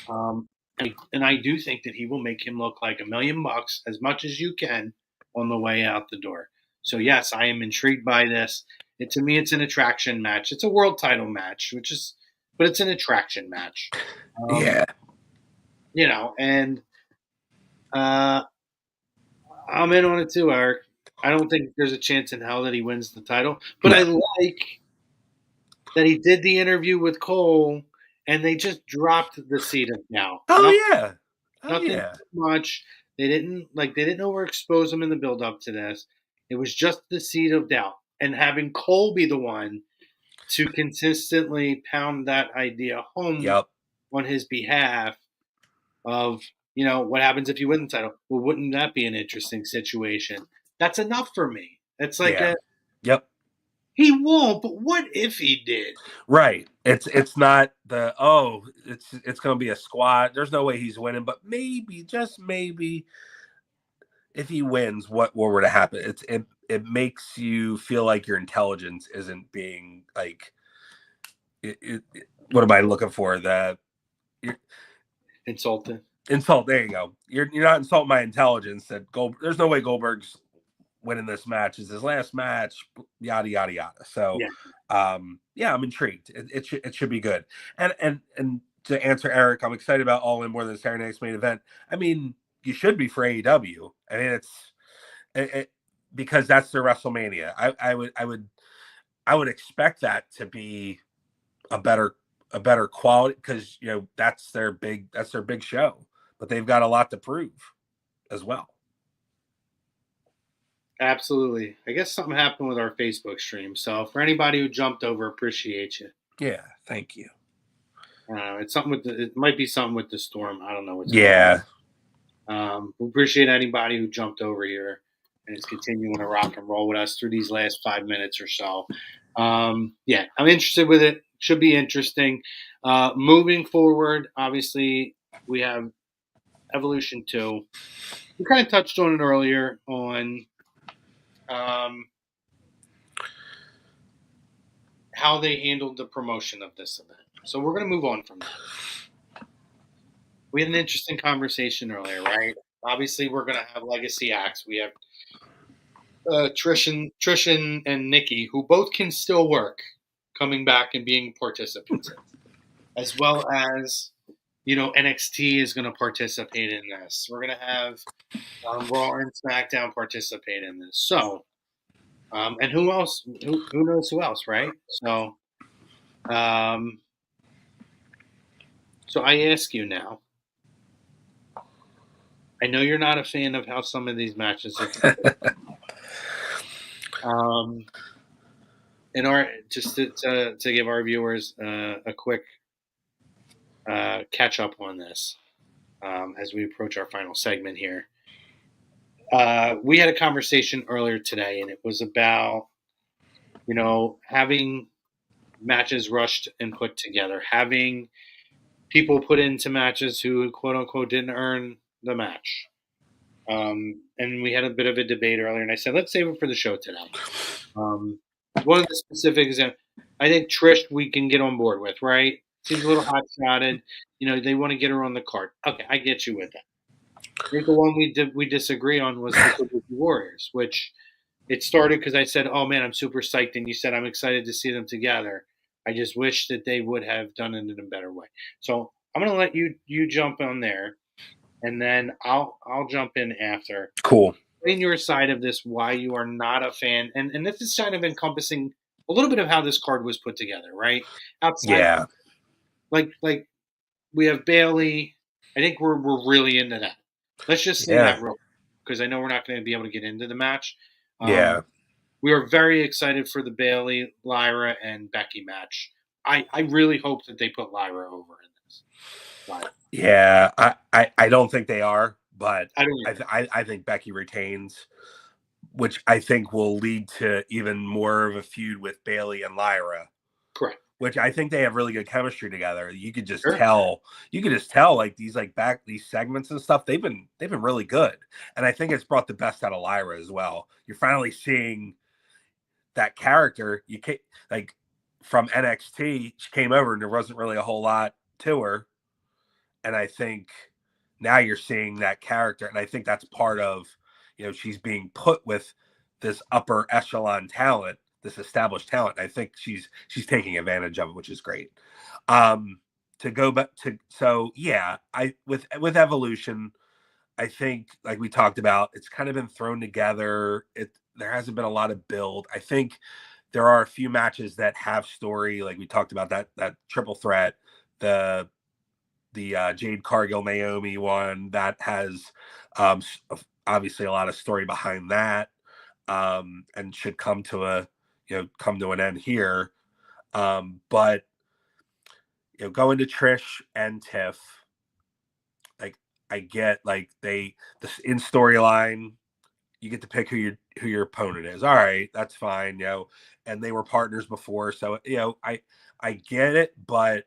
And I do think that he will make him look like $1 million as much as you can on the way out the door. So yes, I am intrigued by this. To me, it's an attraction match. It's a world title match, but it's an attraction match. And I'm in on it too, Eric. I don't think there's a chance in hell that he wins the title, but I like that he did the interview with Cole and they just dropped the seed of now. Nothing much. They didn't overexpose him in the build up to this. It was just the seed of doubt, and having Cole be the one to consistently pound that idea home on his behalf of, what happens if you win the title? Well, wouldn't that be an interesting situation? That's enough for me. It's like he won't, but what if he did? Right. It's not it's going to be a squat. There's no way he's winning, but maybe, just maybe, if he wins, what were to happen? It makes you feel like your intelligence isn't being like. What am I looking for? Insulted. Insult. There you go. You're not insulting my intelligence. There's no way Goldberg's winning this match. Is his last match. Yada yada yada. So, I'm intrigued. It should be good. And to answer Eric, I'm excited about All In more than Saturday Night's Main Event. I mean, you should be for AEW. I mean, it's because that's their WrestleMania. I would expect that to be a better quality, because that's their big show, but they've got a lot to prove as well. Absolutely. I guess something happened with our Facebook stream. So for anybody who jumped over, appreciate you. Yeah, thank you. It's something it might be something with the storm. I don't know what's going on. We appreciate anybody who jumped over here and is continuing to rock and roll with us through these last 5 minutes or so. I'm interested with it. Should be interesting. Moving forward, obviously, we have Evolution 2. We kind of touched on it earlier on how they handled the promotion of this event. So we're going to move on from that. We had an interesting conversation earlier, right? Obviously, we're going to have legacy acts. We have Trish and Nikki, who both can still work, coming back and being participants, as well as, NXT is going to participate in this. We're going to have Raw and SmackDown participate in this. So, and who else? Who knows who else, right? So, so I ask you now. I know you're not a fan of how some of these matches are. Just to give our viewers a quick catch up on this as we approach our final segment here. We had a conversation earlier today, and it was about having matches rushed and put together, having people put into matches who quote unquote didn't earn the match. And we had a bit of a debate earlier, and I said, let's save it for the show today. One of the specifics that I think Trish we can get on board with, right? Seems a little hot-shotted. They want to get her on the card. Okay, I get you with that. I think the one we disagree on was the Warriors, which it started because I said, oh, man, I'm super psyched, and you said I'm excited to see them together. I just wish that they would have done it in a better way. So I'm going to let you jump on there, and then I'll jump in after. Cool. In your side of this, why you are not a fan, and this is kind of encompassing a little bit of how this card was put together, right? Outside, like we have Bailey. I think we're really into that. Let's just say that real, because I know we're not going to be able to get into the match. We are very excited for the Bailey, Lyra, and Becky match. I really hope that they put Lyra over in this. But, I don't think they are. But I think Becky retains, which I think will lead to even more of a feud with Bailey and Lyra. Correct. which I think they have really good chemistry together. You could just Sure. tell. You could just tell like these segments and stuff. They've been really good, and I think it's brought the best out of Lyra as well. You're finally seeing that character. You can't like from NXT. She came over and there wasn't really a whole lot to her, and I think now you're seeing that character, and I think that's part of she's being put with this upper echelon talent, this established talent. I think she's taking advantage of it, which is great. To go back to I with Evolution, I think like we talked about, it's kind of been thrown together. There hasn't been a lot of build. I think there are a few matches that have story, like we talked about that triple threat, the Jade Cargill Naomi one that has obviously a lot of story behind that, and should come to an end here. But going to Trish and Tiff, like I get like in storyline, you get to pick who your opponent is. All right, that's fine, and they were partners before, so I get it, but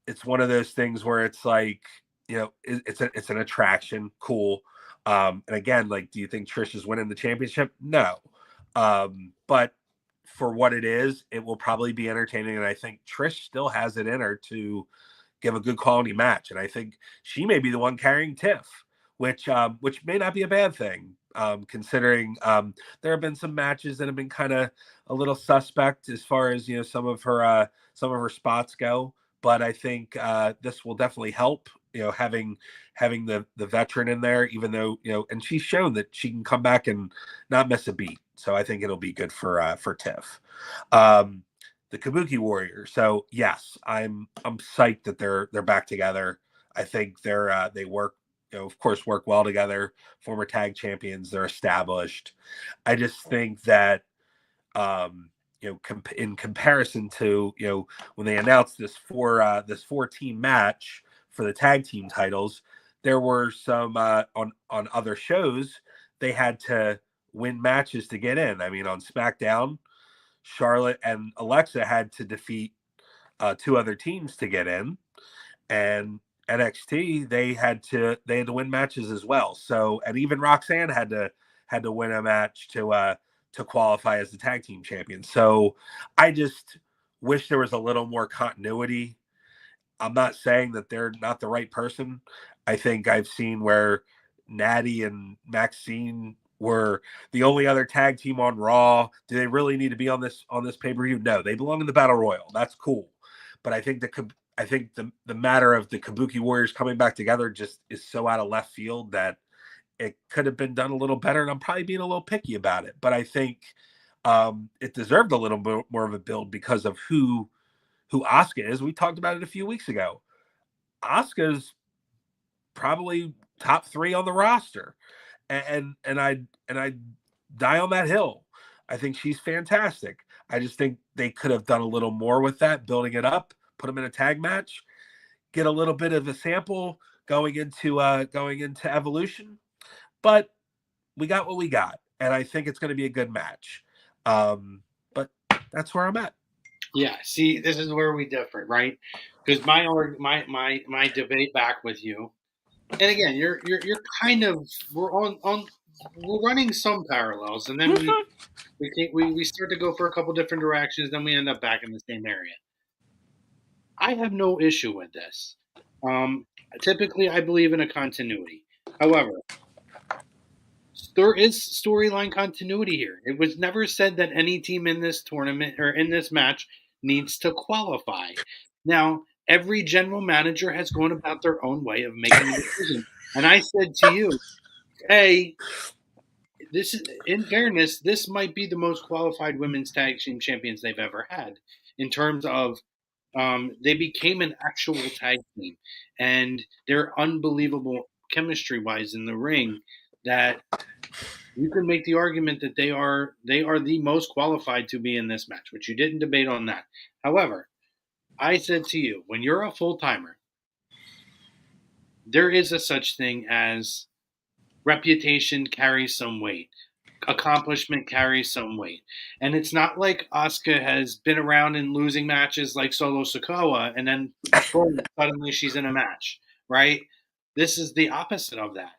it's one of those things where it's like, it's an attraction, cool. And again, like, do you think Trish is winning the championship? No. But for what it is, it will probably be entertaining, and I think Trish still has it in her to give a good quality match, and I think she may be the one carrying Tiff, which may not be a bad thing, considering there have been some matches that have been kind of a little suspect as far as some of her spots go. But I think this will definitely help, having the veteran in there, even though, and she's shown that she can come back and not miss a beat. So I think it'll be good for Tiff. The Kabuki Warriors. So yes, I'm psyched that they're back together. I think they work, of course, work well together. Former tag champions, they're established. I just think that in comparison to when they announced this 4-team match for the tag team titles, there were some on other shows they had to win matches to get in. I mean, on SmackDown, Charlotte and Alexa had to defeat 2 other teams to get in, and NXT they had to win matches as well. So, and even Roxanne had to win a match to qualify as the tag team champion. So I just wish there was a little more continuity. I'm not saying that they're not the right person. I think I've seen where Natty and Maxine were the only other tag team on Raw. Do they really need to be on this pay-per-view? No, they belong in the Battle Royal. That's cool. But I think the matter of the Kabuki Warriors coming back together just is so out of left field that it could have been done a little better, and I'm probably being a little picky about it. But I think it deserved a little bit more of a build because of who Asuka is. We talked about it a few weeks ago. Asuka's probably top 3 on the roster, and I die on that hill. I think she's fantastic. I just think they could have done a little more with that, building it up, put them in a tag match, get a little bit of a sample going into Evolution. But we got what we got, and I think it's going to be a good match. But that's where I'm at. Yeah, see, this is where we differ, right? Because my debate back with you, and again, you're kind of we're running some parallels, and then we start to go for a couple different directions, then we end up back in the same area. I have no issue with this. Typically, I believe in a continuity. However, there is storyline continuity here. It was never said that any team in this tournament or in this match needs to qualify. Now, every general manager has gone about their own way of making a decision. And I said to you, hey, this is, in fairness, this might be the most qualified women's tag team champions they've ever had in terms of they became an actual tag team, and they're unbelievable chemistry-wise in the ring that you can make the argument that they are the most qualified to be in this match, which you didn't debate on that. However, I said to you, when you're a full-timer, there is a such thing as reputation carries some weight. accomplishment carries some weight. And it's not like Asuka has been around in losing matches like Solo Sikoa, and then boom, suddenly she's in a match, right? This is the opposite of that.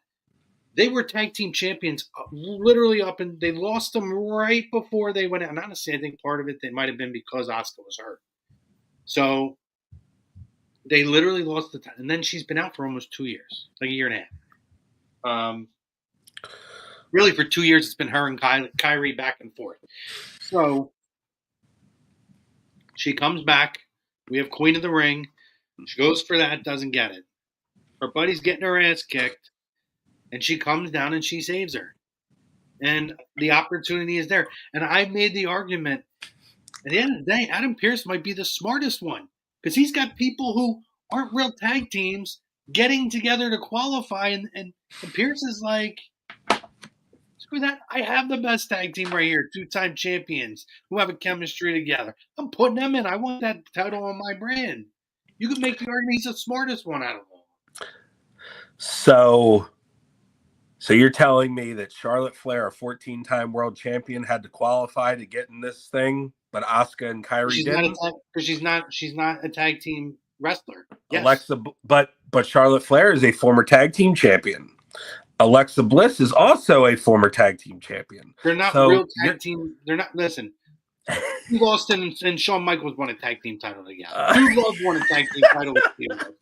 They were tag team champions literally up, and they lost them right before they went out. And honestly, I think part of it they might have been because Asuka was hurt. So they literally lost the time. And then she's been out for almost 2 years, like a year and a half. Really, for 2 years, it's been her and Kyrie back and forth. So she comes back. We have Queen of the Ring. She goes for that, doesn't get it. Her buddy's getting her ass kicked, and she comes down and she saves her. And the opportunity is there. And I made the argument, at the end of the day, Adam Pearce might be the smartest one because he's got people who aren't real tag teams getting together to qualify. And Pearce is like, screw that. I have the best tag team right here, 2-time champions who have a chemistry together. I'm putting them in. I want that title on my brand. You could make the argument he's the smartest one out of all. So you're telling me that Charlotte Flair, a 14-time world champion, had to qualify to get in this thing, but Asuka and Kyrie didn't? Because she's not a tag team wrestler. Yes. Alexa, but Charlotte Flair is a former tag team champion. Alexa Bliss is also a former tag team champion. They're not real tag team. They're not. Listen, Steve Austin and Shawn Michaels won a tag team title together. Dude Love won a tag team title with Steve Austin.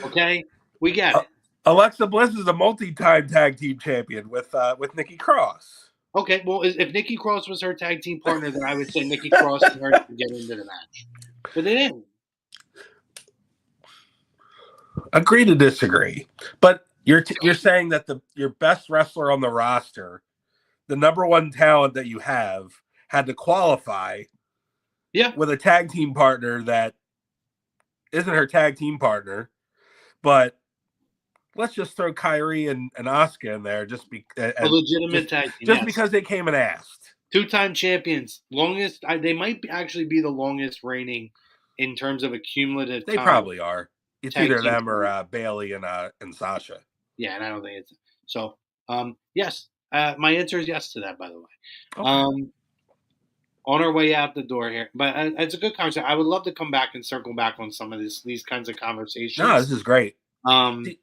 Okay, we get it. Alexa Bliss is a multi-time tag team champion with Nikki Cross. Okay, well, if Nikki Cross was her tag team partner, then I would say Nikki Cross and her to get into the match. But they didn't. Agree to disagree. But you're saying that your best wrestler on the roster, the number one talent that you have, had to qualify with a tag team partner that isn't her tag team partner, but let's just throw Kyrie and Asuka in there a legitimate tag team. Just because they came and asked. 2-time champions. Longest. They might actually be the longest reigning in terms of a cumulative They time. probably are. It's either them or Bailey and Sasha. Yeah, and I don't think it's so. Yes, my answer is yes to that. By the way, Okay. On our way out the door here, but it's a good conversation. I would love to come back and circle back on some of these kinds of conversations. No, this is great.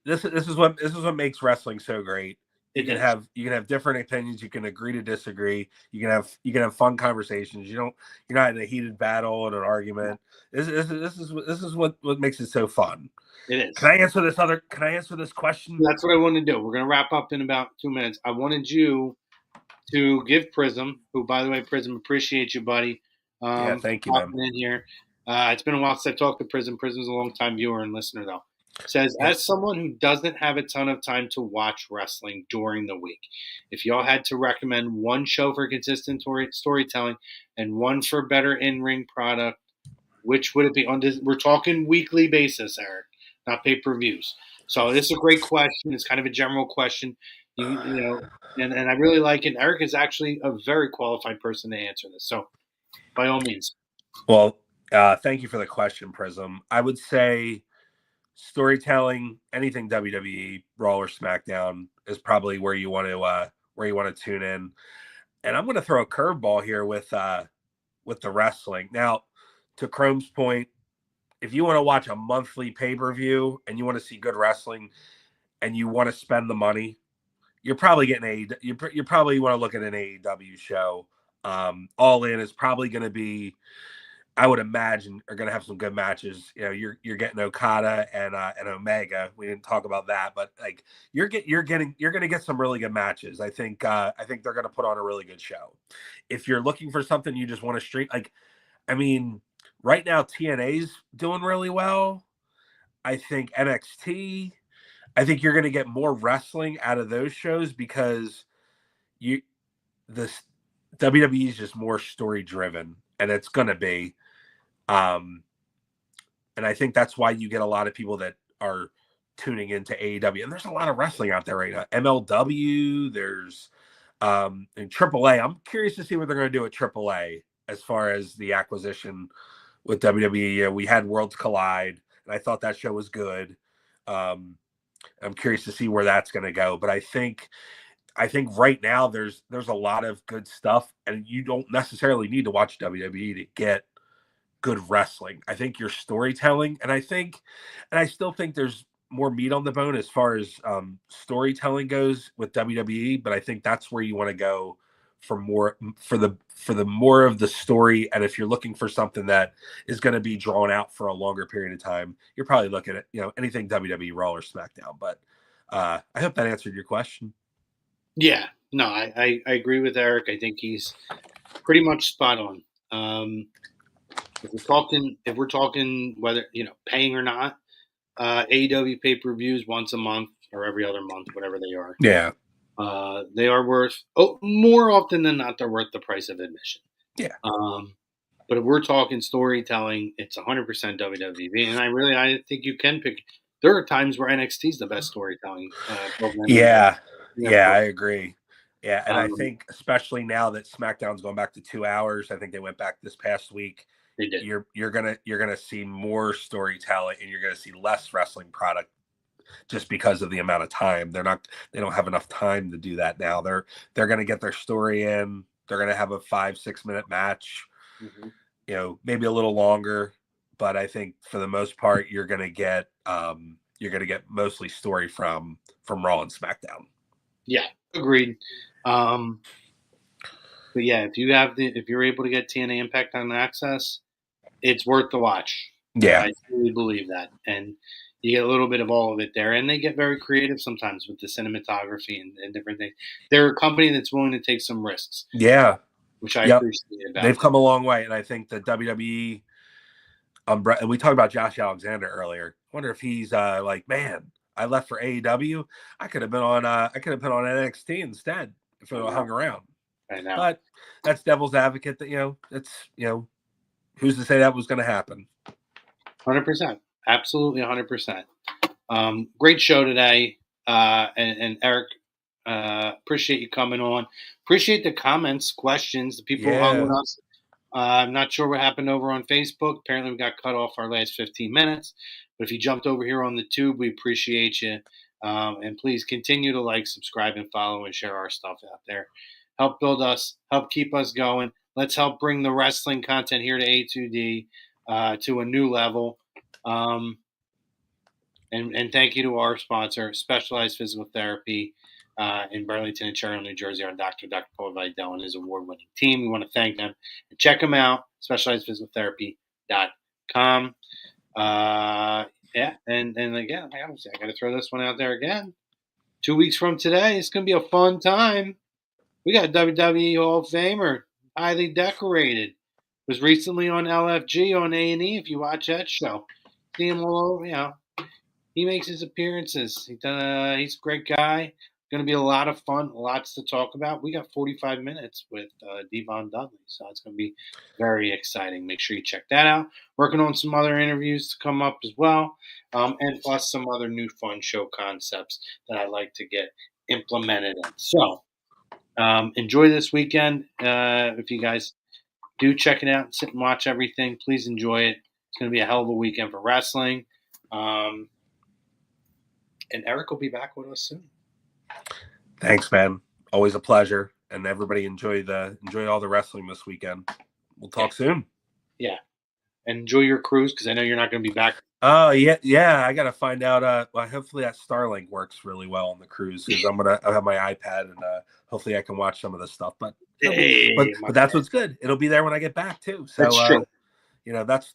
This is what makes wrestling so great. You can have different opinions. You can agree to disagree. You can have fun conversations. You're not in a heated battle and an argument. This is what makes it so fun. It is. Can I answer this question? That's what I want to do. We're going to wrap up in about 2 minutes. I wanted you to give Prism, who, by the way, Prism, appreciate you, buddy. Thank you, man. In here. It's been a while since I talked to Prism. Prism's a long-time viewer and listener, though. Says, as someone who doesn't have a ton of time to watch wrestling during the week, if y'all had to recommend one show for consistent storytelling and one for better in-ring product, which would it be? We're talking weekly basis, Eric, not pay-per-views. So this is a great question. It's kind of a general question, you know, and I really like it. Eric is actually a very qualified person to answer this. So by all means. Well, thank you for the question, Prism. I would say storytelling, anything WWE, Raw or SmackDown, is probably where you want to tune in. And I'm going to throw a curveball here with the wrestling. Now, to Chrome's point, if you want to watch a monthly pay-per-view and you want to see good wrestling and you want to spend the money, you're probably getting you probably want to look at an AEW show. All In is probably going to be, I would imagine, are going to have some good matches. You know, you're getting Okada and Omega. We didn't talk about that, but like you're going to get some really good matches. I think they're going to put on a really good show. If you're looking for something you just want to stream, right now TNA's doing really well. I think NXT. I think you're going to get more wrestling out of those shows because the WWE is just more story driven, and it's going to be. And I think that's why you get a lot of people that are tuning into AEW. And there's a lot of wrestling out there right now. MLW, there's and AAA. I'm curious to see what they're going to do at AAA as far as the acquisition with WWE. We had Worlds Collide, and I thought that show was good. I'm curious to see where that's going to go. But I think I think right now there's a lot of good stuff, and you don't necessarily need to watch WWE to get good wrestling. I think your storytelling, and I still think there's more meat on the bone as far as storytelling goes with WWE, but I think that's where you want to go for the more of the story. And if you're looking for something that is going to be drawn out for a longer period of time, you're probably looking at anything WWE Raw or SmackDown. But I hope that answered your question. Yeah, no, I agree with Eric. I think he's pretty much spot on. If we're talking whether paying or not, AEW pay-per-views once a month or every other month, whatever they are. Yeah, they are worth more often than not. They're worth the price of admission. Yeah. But if we're talking storytelling, it's 100% WWE, and I think you can pick. There are times where NXT is the best storytelling program. Yeah, I agree. Yeah, and I think especially now that SmackDown's going back to 2 hours, I think they went back this past week. They did. You're gonna see more storytelling, and you're gonna see less wrestling product just because of the amount of time. They don't have enough time to do that now. They're gonna get their story in. They're gonna have a 5-6 minute match. Mm-hmm. Maybe a little longer, but I think for the most part you're gonna get mostly story from Raw and SmackDown. Yeah, agreed. But yeah, if you're able to get TNA Impact on Access, it's worth the watch. Yeah, I truly believe that, and you get a little bit of all of it there. And they get very creative sometimes with the cinematography and different things. They're a company that's willing to take some risks. Yeah, which I appreciate about. They've come a long way, and I think the WWE. And we talked about Josh Alexander earlier. I wonder if he's like, man, I left for AEW. I could have been on NXT instead if I hung around. I know. But that's devil's advocate. That it's who's to say that was going to happen? 100%, absolutely 100%. Great show today, and Eric. Appreciate you coming on. Appreciate the comments, questions, the people who hung with us. I'm not sure what happened over on Facebook. Apparently, we got cut off our last 15 minutes. But if you jumped over here on the tube, we appreciate you. And please continue to like, subscribe, and follow and share our stuff out there. Help build us. Help keep us going. Let's help bring the wrestling content here to A2D to a new level. And thank you to our sponsor, Specialized Physical Therapy in Burlington and Cherry, New Jersey, our Dr. Paul Vidal and his award-winning team. We want to thank them. And check them out, specializedphysicaltherapy.com. And again, I got to throw this one out there again. 2 weeks from today, it's going to be a fun time. We got a WWE Hall of Famer, highly decorated. Was recently on LFG on A&E, if you watch that show. See him all over, he makes his appearances. He's a great guy. Going to be a lot of fun, lots to talk about. We got 45 minutes with Devon Dudley, so it's going to be very exciting. Make sure you check that out. Working on some other interviews to come up as well, and plus some other new fun show concepts that I'd like to get implemented in. So enjoy this weekend. If you guys do check it out and sit and watch everything, please enjoy it. It's going to be a hell of a weekend for wrestling. And Eric will be back with us soon. Thanks, man. Always a pleasure. And everybody enjoy all the wrestling this weekend. We'll talk soon. Yeah. And enjoy your cruise, because I know you're not going to be back. Oh, yeah. I got to find out. Hopefully that Starlink works really well on the cruise, because I'll have my iPad, and hopefully I can watch some of this stuff. But that's what's good. It'll be there when I get back too. So that's true.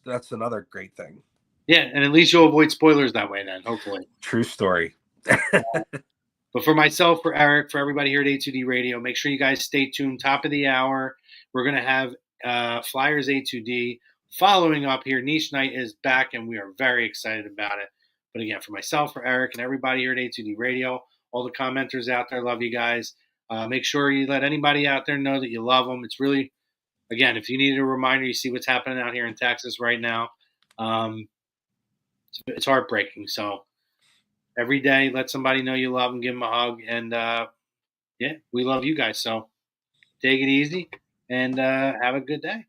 That's another great thing. Yeah, and at least you'll avoid spoilers that way then, hopefully. True story. But for myself, for Eric, for everybody here at A2D Radio, make sure you guys stay tuned. Top of the hour, we're going to have Flyers A2D following up here. Niche Night is back, and we are very excited about it. But again, for myself, for Eric, and everybody here at A2D Radio, all the commenters out there, love you guys. Make sure you let anybody out there know that you love them. It's really, again, if you need a reminder, you see what's happening out here in Texas right now. It's heartbreaking. So every day, let somebody know you love them, give them a hug, and we love you guys. So take it easy and have a good day.